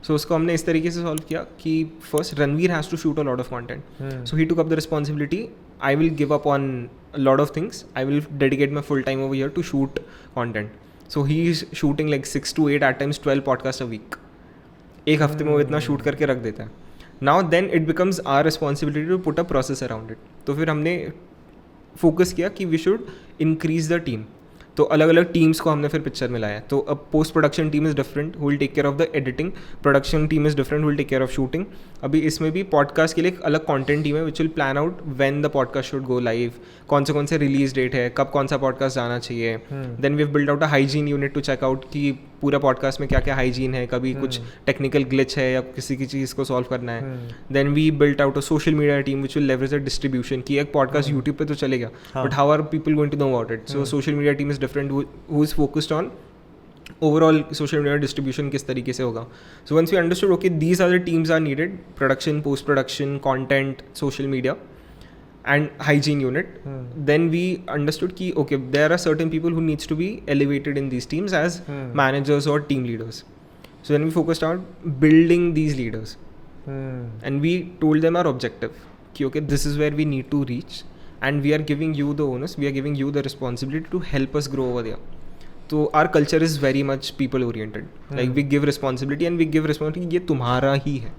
A: So उसको हमने इस तरीके से सॉल्व किया कि first Ranveer has to shoot a lot of content, so he took up the responsibility, I will give up on lot of things, I will dedicate my full time over here to shoot content. So he is shooting like 6 to 8 at times 12 podcast a week. एक हफ्ते में वो इतना शूट करके रख देता है. Now then it becomes our responsibility to put a process around it. तो फिर हमने फोकस किया कि we should increase the team. तो अलग अलग टीम्स को हमने फिर पिक्चर में लाया. तो अब post production team is different, who will take care of the editing, production team is different, who will take care of shooting. अभी इसमें भी पॉडकास्ट के लिए एक अलग कंटेंट टीम है which will plan out when the podcast should go live, कौन से रिलीज डेट है, कब कौन सा पॉडकास्ट जाना चाहिए. Then we have build out a hygiene unit to check out कि पूरा पॉडकास्ट में क्या क्या हाइजीन है, कभी कुछ टेक्निकल ग्लिच है या किसी की चीज़ को सॉल्व करना है. Then we built out a social media team which will leverage the distribution कि एक पॉडकास्ट यूट्यूब पे तो चलेगा but how are people going to know about it. So social media team is different who is focused on overall social media distribution किस तरीके से होगा. So once we understood okay these are the teams are needed, production, post production, content, social media and hygiene unit, then we understood ki okay there are certain people who needs to be elevated in these teams as managers or team leaders. So then we focused on building these leaders, and we told them our objective ki okay this is where we need to reach and we are giving you the onus, we are giving you the responsibility to help us grow over there. So our culture is very much people oriented, like we give responsibility and we give responsibility ye tumhara hi hai.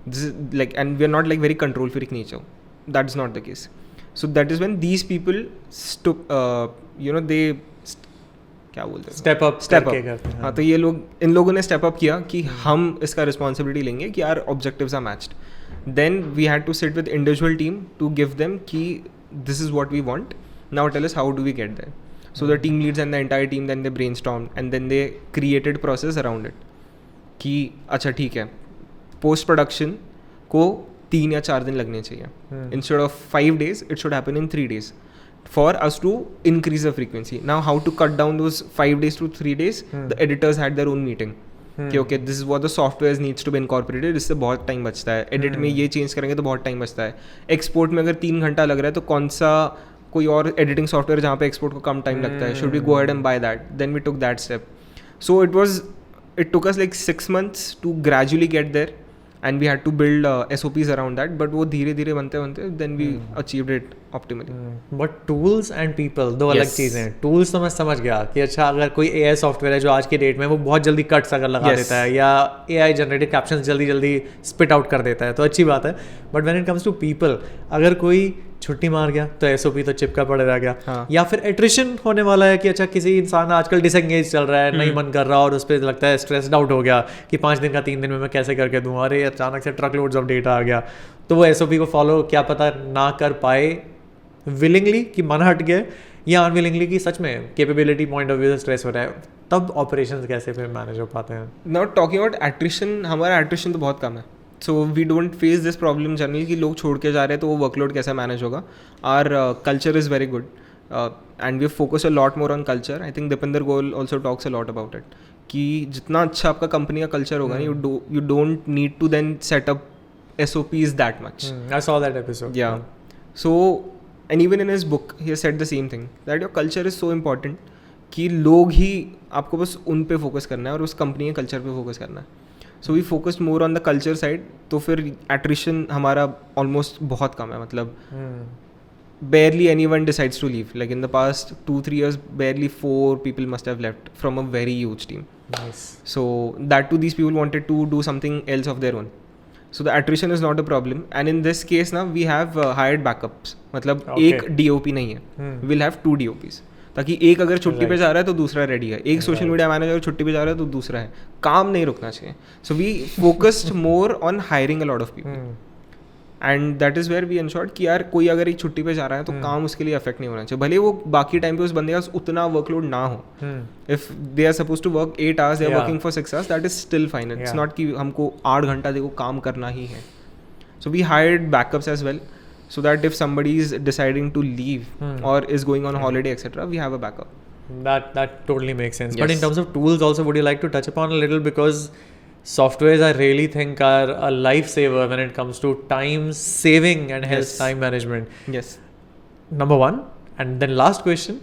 A: This is like, and we are not like very control freak nature. That is not the case. So that is when these people they क्या बोलते हैं,
B: स्टेप अप
A: करते हैं. हाँ, तो ये लोग, इन लोगों ने स्टेप अप किया कि हम इसका रिस्पॉन्सिबिलिटी लेंगे कि our objectives are matched. Then we had to sit with individual team to give them कि this is what we want, now tell us how do we get there. So the team leads and the entire team, then they brainstormed and then they created process around it कि अच्छा ठीक है, पोस्ट प्रोडक्शन को 3 या 4 दिन लगने चाहिए. Instead of 5 days it should happen in 3 days for us to increase the frequency. Now how to cut down those 5 days to 3 days, the editors had their own meeting कि okay this is what the software needs to be incorporated. इससे बहुत टाइम बचता है, एडिट में ये चेंज करेंगे तो बहुत टाइम बचता है, एक्सपोर्ट में अगर 3 घंटा लग रहा है तो कौन सा कोई और एडिटिंग सॉफ्टवेयर जहाँ पे एक्सपोर्ट को कम टाइम लगता है, should we go ahead and buy that. Then we took that step. So it took us like 6 months to gradually get there and we had to build SOPs around that, but वो धीरे धीरे बनते बनते then we achieved it optimally.
B: But tools and people दो अलग चीज़ें हैं. टूल्स तो मैं समझ गया कि अच्छा अगर कोई AI सॉफ्टवेयर है जो आज की डेट में वो बहुत जल्दी कट्स अगर लगा देता है या AI जनरेटेड कैप्शंस जल्दी जल्दी स्पिट आउट कर देता है तो अच्छी बात है. But when it comes to people, अगर कोई छुट्टी मार गया तो SOP तो चिपका पड़े रह गया. हाँ. या फिर एट्रिशन होने वाला है कि अच्छा किसी इंसान आजकल डिसएंगेज चल रहा है, नहीं मन कर रहा और उस पर लगता है स्ट्रेस्ड आउट हो गया कि 5 दिन का 3 दिन में मैं कैसे करके दूँ, अरे अचानक से ट्रक लोड्स ऑफ डेटा आ गया, तो वो SOP को फॉलो क्या पता ना कर पाए विलिंगली कि मन हट गया या अनविलिंगली कि सच में कैपेबिलिटी पॉइंट ऑफ व्यू से स्ट्रेस हो रहा है, तब ऑपरेशंस कैसे फिर मैनेज हो पाते हैं.
A: नॉट टॉकिंग अबाउट एट्रिशन, हमारा एट्रिशन तो बहुत कम है. So we don't face this problem generally कि लोग छोड़ के जा रहे हैं तो वो वर्कलोड कैसे मैनेज होगा. Our culture is very good and we focus a lot more on culture. I think Deepinder Goyal also talks a lot about it कि जितना अच्छा आपका कंपनी का कल्चर होगा ना, you don't need to then set up SOPs that much.
B: I saw that episode.
A: Yeah. So, and even in his book, he has said the same thing that your culture is so important कि लोग ही आपको बस उन पे फोकस करना है और उस कंपनी के कल्चर पे फोकस करना है. So we focused more on the culture side, तो फिर एट्रिशन हमारा ऑलमोस्ट बहुत कम है. मतलब barely anyone decides to leave. Like in the past 2-3 years, barely 4 people must have left from a very huge team.
B: Nice.
A: So that too, these people wanted to do something else of their own. So the attrition is not a problem. And in this case now, we have hired backups. मतलब एक DOP नहीं है. We'll have 2 DOPs. ताकि एक अगर छुट्टी पे जा रहा है तो दूसरा रेडी है, एक सोशल मीडिया मैनेजर छुट्टी पे जा रहा है तो दूसरा है. काम नहीं रुकना चाहिए. So we focused more on hiring a lot of people and that is where we ensured कि यार कोई अगर एक छुट्टी पे जा रहा है तो काम उसके लिए अफेक्ट नहीं होना चाहिए, भले वो बाकी टाइम पे उस बंदे का उतना वर्कलोड ना हो. If they are suppose to work 8 hours, they are working for 6 hours, that is still fine. It's not कि हमको 8 घंटा देखो काम करना ही है. So we hired backups as well so that if somebody is deciding to leave or is going on holiday etc, we have a backup.
B: That totally makes sense. Yes. But in terms of tools also, would you like to touch upon a little, because softwares I really think are a lifesaver when it comes to time saving and hence time management.
A: Yes.
B: Number 1 and then last question,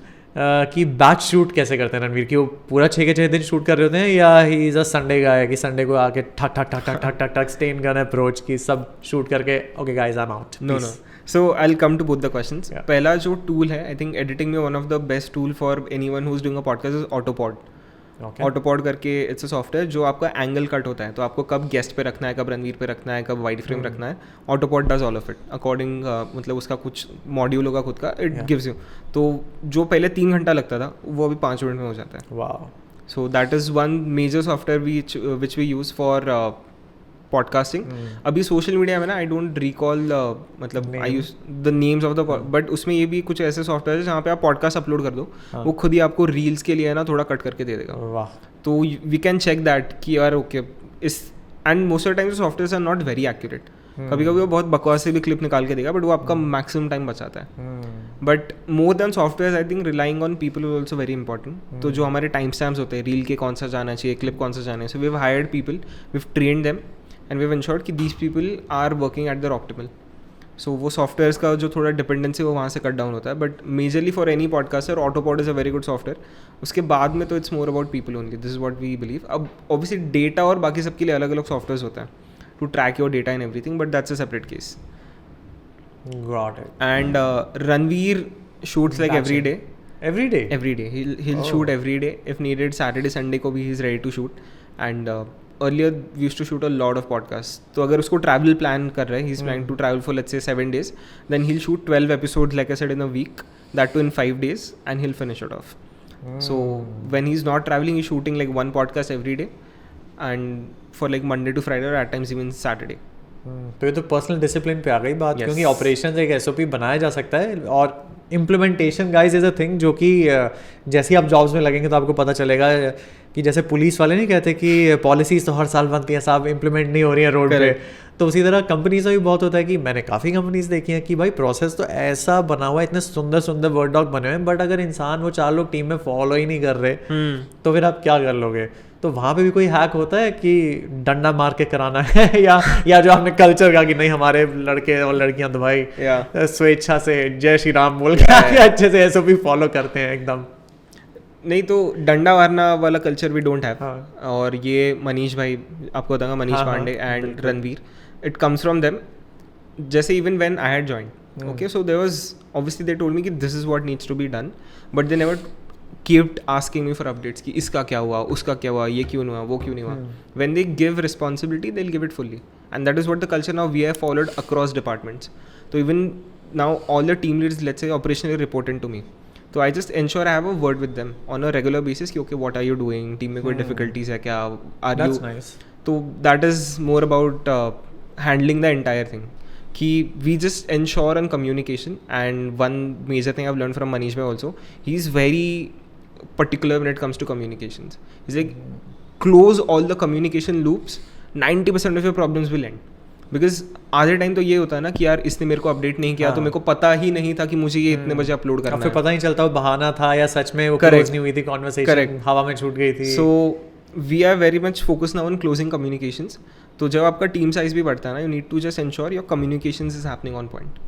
B: कि बैच शूट कैसे करते हैं रणवीर, कि वो पूरा 6 के 6 दिन शूट कर रहे होते हैं या ही इज अ संडे का है कि संडे को आके ठक ठक ठक ठक ठक ठक ठक स्टेन गन अप्रोच की सब शूट करके okay guys I am out.
A: No so I will come to both the questions. पहला जो टूल है, आई थिंक एडिटिंग में one of the best tool for anyone who is doing a podcast is Autopod. Autopod करके इट्स अ सॉफ्टवेयर जो आपका एंगल कट होता है, तो आपको कब गेस्ट पे रखना है, कब रणवीर पे रखना है, कब वाइड फ्रेम रखना है, Autopod does all of it according, मतलब उसका कुछ मॉड्यूल होगा खुद का, इट गिव्स यू. तो जो पहले 3 घंटा लगता था वो अभी 5 मिनट में हो जाता है.
B: वाह.
A: So that is one major software which we use for podcasting. अभी सोशल मीडिया में ना आई डोंट रिकॉल मतलब I use the names of the, but उसमें ये भी कुछ ऐसे सॉफ्टवेयर है जहाँ पे आप पॉडकास्ट अपलोड कर दो, वो खुद ही आपको रील्स के लिए ना थोड़ा कट करके दे देगा.
B: वाह.
A: तो वी कैन चेक दैट कि यार ओके इस, and most of times software are not very accurate. कभी कभी वो बहुत बकवास से भी क्लिप निकाल के देगा, बट वो आपका मैक्सिमम टाइम बचाता है. But more than software I think relying on people is also very important. तो जो हमारे टाइम स्टैम्प्स होते हैं, रील के कौन सा जाना चाहिए, क्लिप कौन सा जाना है, so we have hired people, we have trained them and we've ensured कि these people are working at their optimal. So वो सॉफ्टवेयर्स का जो थोड़ा डिपेंडेंसी वो वहाँ से कट डाउन होता है. But majorly for any podcaster Autopod is a very good software. उसके बाद में तो it's more about people only. This is what we believe. अब ऑब्वियसली डेटा और बाकी सबके लिए अलग अलग सॉफ्टवेयर्स होते हैं to track your data and everything, but that's a separate case.
B: Got it.
A: And Ranveer shoots like every day.
B: Every day?
A: Every day. He'll shoot every day. If needed, Saturday, Sunday को भी he's ready to shoot. And earlier we used to shoot a lot of podcasts. तो अगर उसको travel plan कर रहा है, he's planning to travel for let's say 7 days, then he'll shoot 12 episodes like I said in a week, that too in 5 days, and he'll finish it off. So when he's not traveling, he's shooting like one podcast every day, and for like Monday to Friday or at times even Saturday.
B: तो ये तो पर्सनल डिसिप्लिन पे आ गई बात, क्योंकि ऑपरेशन एक एसओपी बनाया जा सकता है और implementation guys is a thing, जो कि जैसे ही आप जॉब्स में लगेंगे तो आपको पता चलेगा कि जैसे पुलिस वाले नहीं कहते कि पॉलिसीज तो हर साल बनती हैं साहब, इम्प्लीमेंट नहीं हो रही है रोड पे, तो उसी तरह कंपनीज में भी बहुत होता है कि मैंने काफ़ी कंपनीज देखी हैं कि भाई प्रोसेस तो ऐसा बना हुआ है, इतने सुंदर सुंदर वर्ड डॉक बने हुए हैं, बट अगर इंसान वो 4 लोग टीम में फॉलो ही नहीं कर रहे तो फिर आप क्या कर लोगे? तो वहाँ पे भी कोई हैक होता है कि डंडा मार के कराना है या जो आपने कल्चर कहा कि नहीं हमारे लड़के और लड़कियां तो भाई स्वेच्छा से जय श्री राम बोल के अच्छे से एसओपी फॉलो करते हैं एकदम?
A: नहीं, तो डंडा मारना वाला कल्चर वी डोंट हैव। और ये मनीष भाई, आपको बताऊंगा, Manish Pandey and Ranveer, it comes from them. जैसे even when I had joined, okay, so there was obviously they told me कि this is what needs to be done, but they never kept asking me for updates कि इसका क्या हुआ, उसका क्या हुआ, ये क्यों नहीं हुआ, वो क्यों नहीं हुआ. When they give responsibility, they'll give it fully, and that is what the culture now we have followed across departments. So even now all the team leads, let's say, operationally report into me. So I just ensure I have a word with them on a regular basis कि okay, what are you doing, team में कोई difficulties है क्या, are
B: That's
A: you
B: nice.
A: So that is more about handling the entire thing. कि we just ensure on communication, and one major thing I've learned from Manish bhai also, he's very particular when it comes to communications. He's like, close all the communication loops, 90% of your problems will end. Because आधे टाइम तो ये होता है ना कि यार इसने मेरे को अपडेट नहीं किया, तो मेरे को पता ही नहीं था कि मुझे ये इतने बजे अपलोड करना है,
B: फिर पता नहीं चलता वो बहाना था या सच में वो क्लोज नहीं हुई थी कॉन्वर्सेशन, हवा में छूट गई थी.
A: So we are very much focused now on closing communications. तो जब आपका टीम साइज भी बढ़ता है ना, you need to just ensure your communications is happening on point.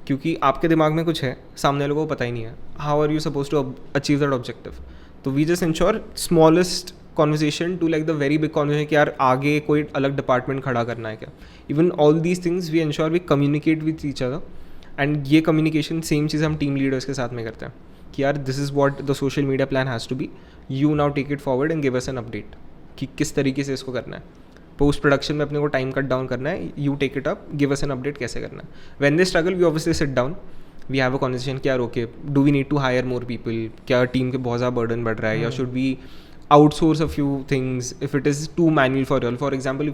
A: क्योंकि आपके दिमाग में कुछ है, सामने लोगों को पता ही नहीं है, how are you suppose to achieve that objective. तो we just ensure smallest conversation to like the very big conversation कि यार आगे कोई अलग डिपार्टमेंट खड़ा करना है क्या. Even all these things we ensure we communicate with each other, and ये कम्युनिकेशन सेम चीज़ हम टीम लीडर्स के साथ में करते हैं कि यार this is what the social media plan has to be, you now take it forward and give us an update कि किस तरीके से इसको करना है. पोस्ट प्रोडक्शन में अपने को टाइम कट डाउन करना है, you take it up, give us an update कैसे करना है. When they struggle we obviously sit down, we have a conversation कि यार okay, do we need to hire more people, क्या टीम के बहुत ज़्यादा बर्डन बढ़ रहा है, या should we outsource a few things if it is too manual for all. For example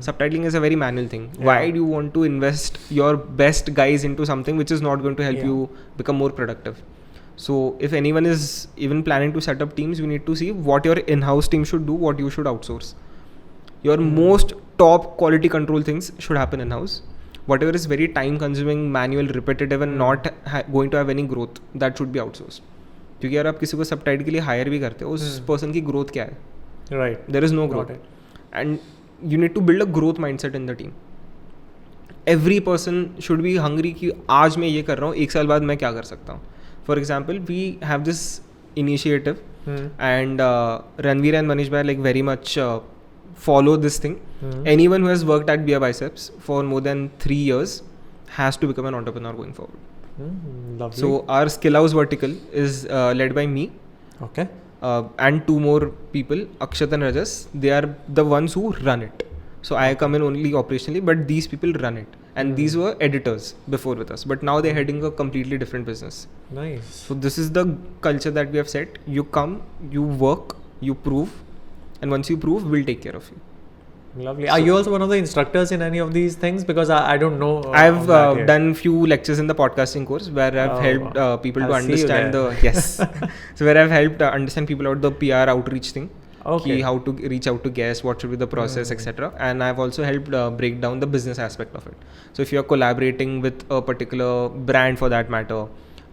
A: subtitling is a very manual thing. Why do you want to invest your best guys into something which is not going to help you become more productive? So if anyone is even planning to set up teams, you need to see what your in-house team should do, what you should outsource. Your most top quality control things should happen in-house. Whatever is very time consuming, manual, repetitive and not going to have any growth, that should be outsourced. क्योंकि यार आप किसी को सबटाइट के लिए हायर भी करते हो, उस पर्सन की ग्रोथ क्या है?
B: Right.
A: There is no growth. And you need to build a growth mindset in the team. Every person should be hungry कि आज मैं ये कर रहा हूँ, एक साल बाद मैं क्या कर सकता हूँ. For example, we have this initiative and Ranveer and Manish bhai like very much follow this thing. Anyone who has worked at Beer Biceps for more than 3 years has to become an entrepreneur going forward.
B: Lovely.
A: So our skill house vertical is led by me.
B: Okay.
A: And 2 more people, Akshat and Rajas. They are the ones who run it. So I come in only operationally, but these people run it. And these were editors before with us, but now they're heading a completely different business.
B: Nice.
A: So this is the culture that we have set. You come, you work, you prove, and once you prove, we'll take care of you.
B: Lovely. Are you also one of the instructors in any of these things? Because I don't know.
A: I've done few lectures in the podcasting course where I've helped people to understand so where I've helped understand people about the PR outreach thing. Okay. How to reach out to guests, what should be the process, etc. And I've also helped break down the business aspect of it. So if you're collaborating with a particular brand for that matter,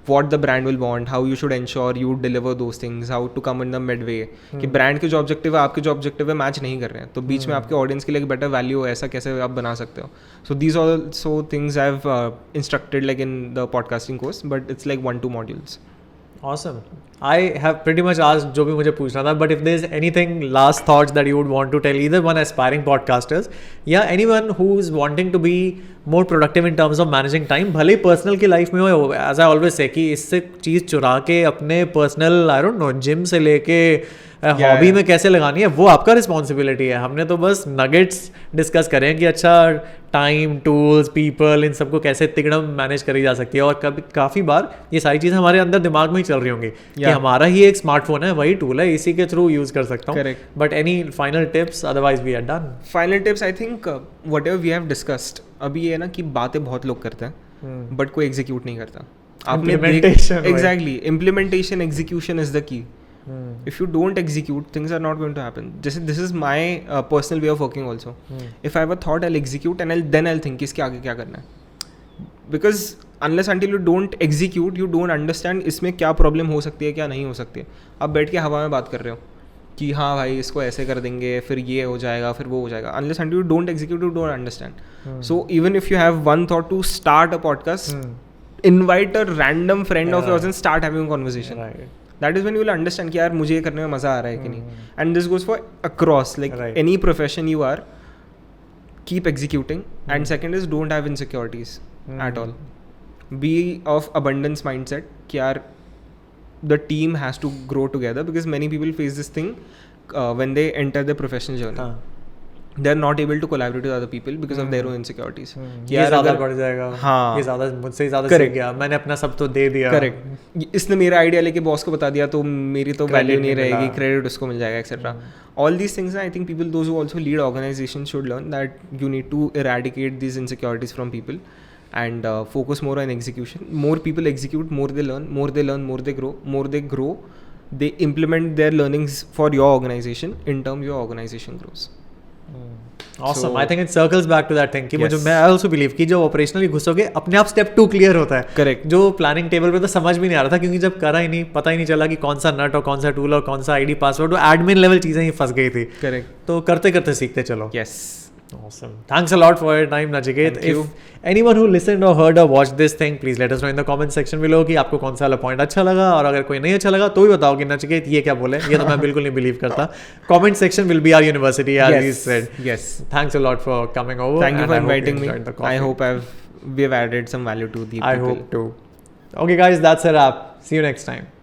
A: what the brand will want, how you should ensure you deliver those things, how to come in the midway. कि brand के जो objective है, आपके जो objective है match नहीं कर रहे हैं, तो बीच में आपके audience के लिए एक better value हो, ऐसा कैसे आप बना सकते हो. So these are also things I've instructed like in the podcasting course, but it's like 1-2 modules.
B: Awesome. I have pretty much asked जो भी मुझे पूछना था, but if there is anything last thoughts that you would want to tell either one aspiring podcasters या anyone who is wanting to be more productive in terms of managing time, भले ही personal की life में हो, as I always say कि इससे चीज़ चुरा के अपने personal I don't know gym से लेके हॉबी में कैसे लगानी है वो आपका रिस्पॉन्सिबिलिटी है. हमने तो बस नगेट्स डिस्कस करें कि अच्छा टाइम, टूल्स, पीपल, इन सबको कैसे तिगड़म मैनेज करी जा सकती है। और कभी काफ़ी बार ये सारी चीज़ें हमारे अंदर दिमाग में ही चल रही होंगी कि हमारा ही एक स्मार्टफोन है, वही टूल है, इसी के थ्रू यूज़ कर सकता हूँ।
A: Correct.
B: But any final tips, otherwise we are done.
A: Final tips I think whatever we have discussed, अभी ये है ना कि बातें बहुत लोग करते हैं बट कोई एग्जीक्यूट नहीं करता।
B: Implementation,
A: exactly, implementation, execution is the key. If you don't execute, things are not going to happen. This is my personal way of working also. If I have a thought, I'll execute and then I'll think इसके आगे क्या करना है. Because unless until you don't execute, you don't understand इसमें क्या problem हो सकती है, क्या नहीं हो सकती है. आप बैठ के हवा में बात कर रहे हो कि हाँ भाई इसको ऐसे कर देंगे, फिर ये हो जाएगा, फिर वो हो जाएगा. Unless until you don't execute, you don't understand. So even if you have one thought to start a podcast, invite a random friend of yours and start having a conversation.
B: Right.
A: That is when you will understand कि यार मुझे ये करने में मज़ा आ रहा है कि नहीं. And this goes for across, like any profession you are, keep executing. And second is don't have insecurities at all. Be of abundance mindset कि यार the team has to grow together, because many people face this thing when they enter their professional journey. They are not able to collaborate with other people because of their own insecurities.
B: ये ज़्यादा बढ़ जाएगा,
A: हाँ,
B: ये ज़्यादा मुझसे ज़्यादा सीख गया, मैंने अपना सब तो दे दिया.
A: करेक्ट, इसने मेरा आइडिया लेके बॉस को बता दिया तो मेरी तो वैल्यू नहीं रहेगी, क्रेडिट उसको मिल जाएगा, etcetera. All these things I think people those who also lead organisation should learn that you need to eradicate these insecurities from people and focus more on execution. More people execute, more they learn, more they learn, more they grow, they implement their learnings for your organization. In turn your organization grows.
B: Awesome. I think it circles back to that thing कि मुझे, मैं also believe कि जब operationally घुसोगे अपने आप step 2 क्लियर होता है.
A: Correct.
B: जो प्लानिंग टेबल पे तो समझ भी नहीं आ रहा था, क्योंकि जब करा ही नहीं, पता ही नहीं चला कि कौन सा नट और कौन सा टूल और कौन सा आईडी पासवर्ड, वो एडमिन लेवल चीज़ें ही फंस गई थी.
A: Correct.
B: तो करते करते सीखते चलो.
A: Yes.
B: Awesome. Thanks a lot for your time, Nachiket.
A: Thank you.
B: If anyone who listened or heard or watched this thing, please let us know in the comment section below कि आपको कौन सा वाला पॉइंट अच्छा लगा, और अगर कोई नहीं अच्छा लगा तो भी बताओ कि नचिकेत ये क्या बोले, ये तो मैं बिल्कुल नहीं बिलीव करता. Comment section will be our university, as we said.
A: Yes.
B: Thanks a lot for coming over.
A: Thank you for inviting me. I
B: I
A: hope we have added some value to the people.
B: I hope too. Okay guys, that's a wrap. See you next time.